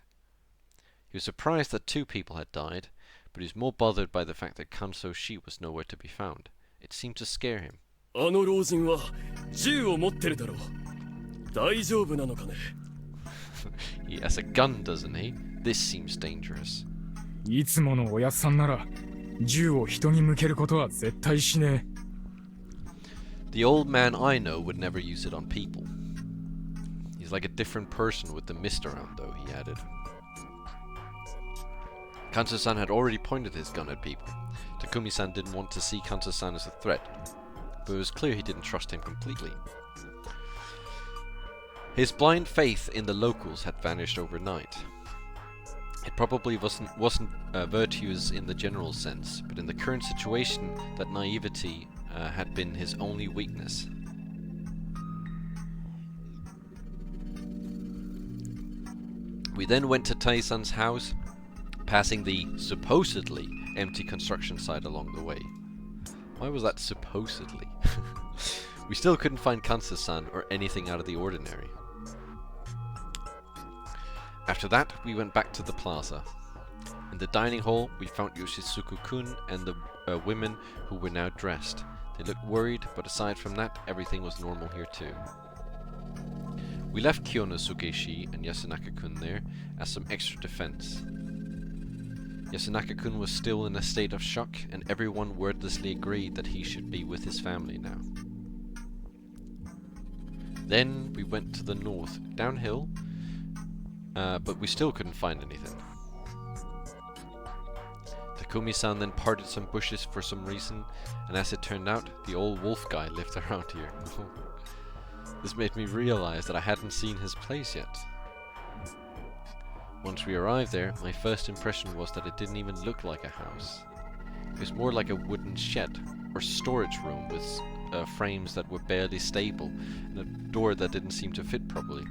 A: He was surprised that 2 people had died, but he was more bothered by the fact that Kanso-shi was nowhere to be found. It seemed to scare him. He has a gun, doesn't he? This seems dangerous.
C: いつものおやっさんなら銃を人に向けることは絶対しねえ。
A: The old man I know would never use it on people. He's like a different person with the mist around, though, he added. Kanso-san had already pointed his gun at people. Takumi-san didn't want to see Kanso-san as a threat, but it was clear he didn't trust him completely. His blind faith in the locals had vanished overnight. It probably wasn't virtuous in the general sense, but in the current situation, that naivety had been his only weakness. We then went to Tai-san's house, passing the supposedly empty construction site along the way. Why was that supposedly? We still couldn't find Kanso-san or anything out of the ordinary. After that, we went back to the plaza. In the dining hall, we found Yoshizuku-kun and the women who were now dressed. They looked worried, but aside from that, everything was normal here too. We left Kiyonosuke-shi and Yasunaka-kun there as some extra defense. Yasunaka-kun was still in a state of shock, and everyone wordlessly agreed that he should be with his family now. Then we went to the north, downhill, but we still couldn't find anything. Takumi-san then parted some bushes for some reason, and as it turned out, the old wolf guy lived around here. This made me realize that I hadn't seen his place yet. Once we arrived there, my first impression was that it didn't even look like a house. It was more like a wooden shed, or storage room with frames that were barely stable, and a door that didn't seem to fit properly.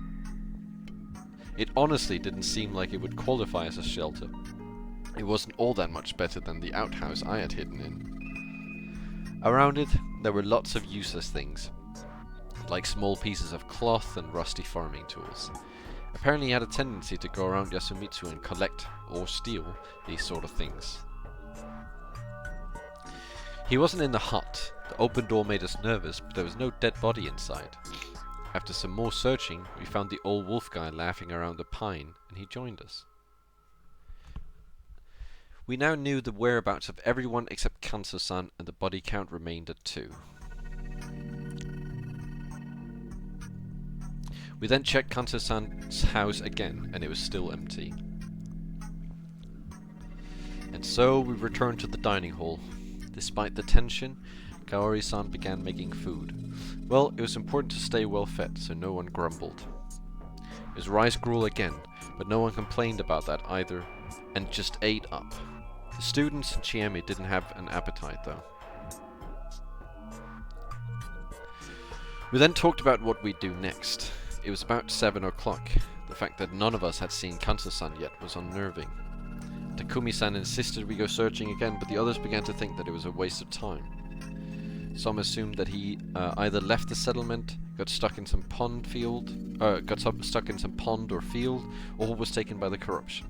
A: It honestly didn't seem like it would qualify as a shelter. It wasn't all that much better than the outhouse I had hidden in. Around it, there were lots of useless things, like small pieces of cloth and rusty farming tools. Apparently he had a tendency to go around Yasumitsu and collect, or steal, these sort of things. He wasn't in the hut. The open door made us nervous, but there was no dead body inside. After some more searching, we found the old wolf guy laughing around the pine, and he joined us. We now knew the whereabouts of everyone except Kanso-san, and the body count remained at 2. We then checked Kanso-san's house again, and it was still empty. And so we returned to the dining hall. Despite the tension, Kaori-san began making food. Well, it was important to stay well fed, so no one grumbled. It was rice gruel again, but no one complained about that either, and just ate up. The students and Chiemi didn't have an appetite though. We then talked about what we'd do next. It was about 7 o'clock. The fact that none of us had seen Kanso-san yet was unnerving. Takumi-san insisted we go searching again, but the others began to think that it was a waste of time. Some assumed that he either left the settlement, got stuck in some pond or field, or was taken by the corruption.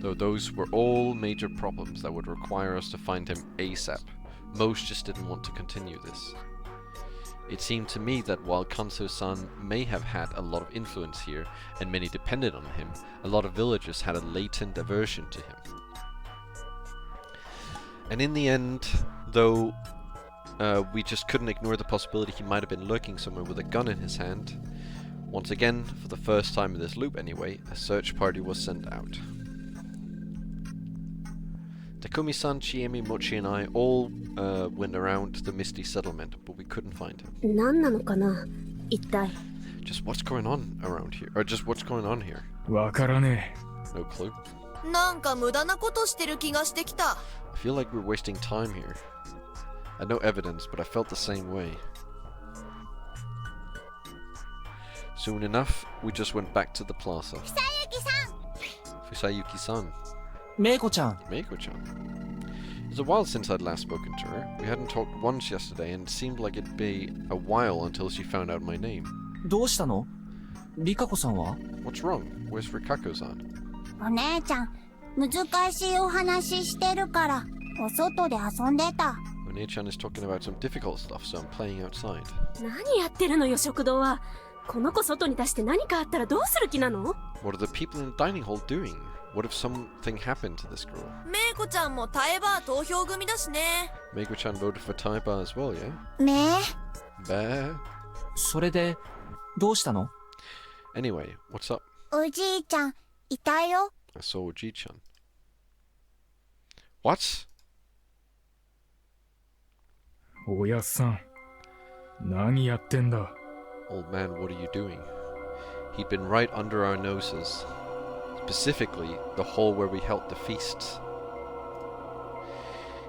A: Though those were all major problems that would require us to find him ASAP. Most just didn't want to continue this. It seemed to me that while Kanso-san may have had a lot of influence here, and many depended on him, a lot of villagers had a latent aversion to him. And in the end, though, we just couldn't ignore the possibility he might have been lurking somewhere with a gun in his hand. Once again, for the first time in this loop anyway, a search party was sent out. Takumi-san, Chiemi, Mochi and I all went around the Misty Settlement, but we couldn't find him.
G: 何なのかな一体。
A: Just what's going on around here? Or just what's going on here?
C: わからね
A: No clue.
F: なんか無駄なことしてる気がしてきた。
A: I feel like we're wasting time here. I had no evidence, but I felt the same way. Soon enough, we just went back to the plaza. Fusayuki-san.
B: メイコちゃん、
A: Meiko-chan. It was a while since I'd last spoken to her. We hadn't talked once yesterday, and it seemed like it'd be a while until she found out my name.
B: どうしたの？リカコさんは？
A: What's wrong? Where's Rikako-san?
G: お姉ちゃん、難しいお話してるから、お外で遊んでた。
A: One-chan is talking about some difficult stuff, so I'm playing outside.
H: 何やってるのよ食堂は。この子外に出して何かあったらどうする気なの？
A: What are the people in the dining hall doing? What if something happened to this girl?
F: メイコちゃんもタエバー投票組だしね。
A: Meiko-chan voted for Taiba as well, yeah?
G: ね
A: Bah.
B: それでどうしたの？
A: Anyway, what's up?
G: え、おじいちゃん、いたよ。
A: I saw Oji-chan. What?
C: え。おやっさん、何やってんだ。
A: Old man, what are you doing? He'd been right under our noses. Specifically, the hall where we held the feasts.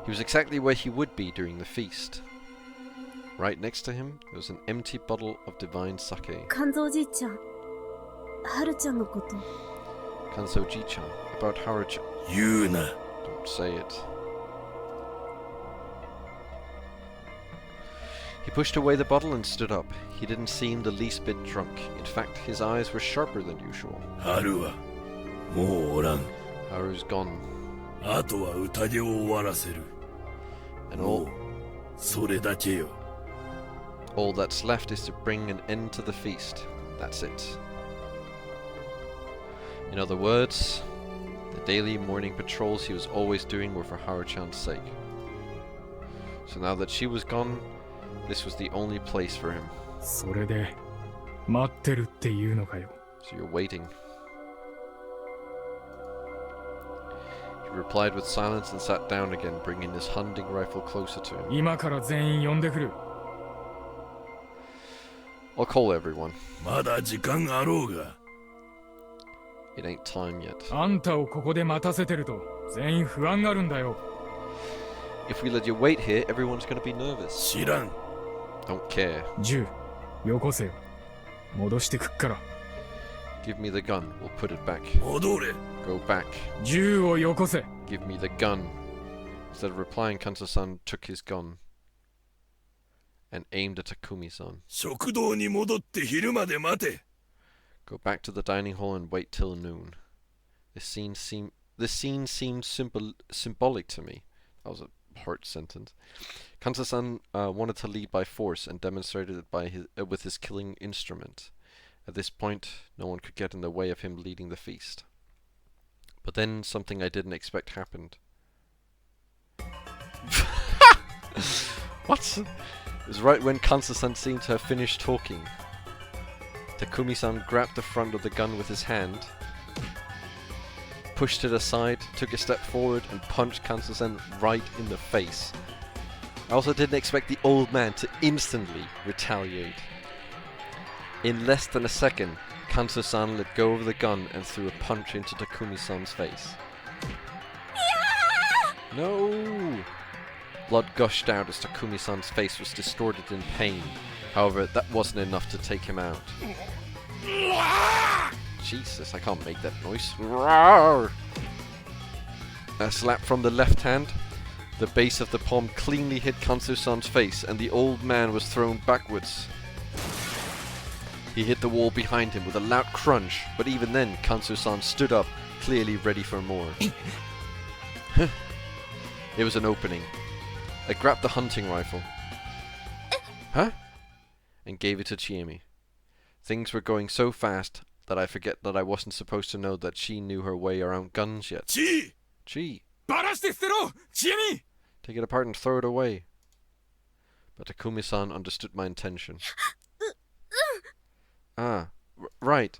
A: He was exactly where he would be during the feast. Right next to him, there was an empty bottle of divine sake.
H: 肝臓おじいちゃん、はるちゃんのこと。
A: Kanso Ji-chan, about Haruchan.
I: 言うな。
A: Don't say it. He pushed away the bottle and stood up. He didn't seem the least bit drunk. In fact, his eyes were sharper than usual.
I: 春はもうおらん。
A: Haru's gone.
I: あとは宴を終わらせる。
A: And
I: もうそれだけよ。
A: all that's left is to bring an end to the feast. That's it. In other words, the daily morning patrols he was always doing were for Haruchan's sake. So now that she was gone, this was the only place for him.
C: それで、待ってるっていうのかよ。
A: So you're waiting. He replied with silence and sat down again, bringing his hunting rifle closer to him.
C: 今から全員呼んでくる。
A: I'll call everyone.
I: まだ時間あろうが。
A: It ain't time yet.
C: あんたをここで待たせてると、全員不安があるんだよ。
A: If we let you wait here, everyone's gonna be nervous.
I: 知らん。
A: Don't care.
C: 銃、よこせよ。戻してくっから。
A: Give me the gun. We'll put it back.
I: 戻れ。
A: Go back.
C: 銃をよこせ。
A: Give me the gun. Instead of replying, Kanto-san took his gun and aimed at Takumi-san.
I: 食堂に戻って昼まで待て。
A: Go back to the dining hall and wait till noon. This scene seemed symbolic to me. That was a hard sentence. Kanto-san wanted to lead by force and demonstrated it by with his killing instrument. At this point, no one could get in the way of him leading the feast. But then something I didn't expect happened. What? It was right when Kanto-san seemed to have finished talking. Takumi-san grabbed the front of the gun with his hand, pushed it aside, took a step forward and punched Kanto-san right in the face. I also didn't expect the old man to instantly retaliate. In less than a second, Kanto-san let go of the gun and threw a punch into Takumi-san's face. No! Blood gushed out as Takumi-san's face was distorted in pain. However, that wasn't enough to take him out. Jesus, I can't make that noise. A slap from the left hand. The base of the palm cleanly hit Kanto-san's face and the old man was thrown backwards. He hit the wall behind him with a loud crunch, but even then, Kanto-san stood up, clearly ready for more. It was an opening. I grabbed the hunting rifle. Huh? and gave it to Chiemi. Things were going so fast that I forget that I wasn't supposed to know that she knew her way around guns yet. Chi!
C: バラして捨てろチエミ
A: Take it apart and throw it away. But Takumi-san understood my intention. Right.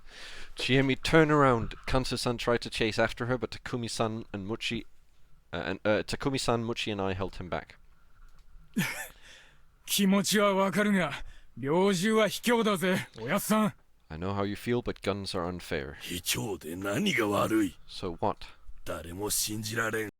A: Chiemi turned around. Kansu-san tried to chase after her, but Takumi-san, Muchi, and I held him back.
C: 気持ちはわかるが、猟銃は卑怯だぜ、おやっさん。
A: I know how you feel, but guns are unfair.
I: 卑怯で何が悪い
A: So what?
I: 誰も信じられん。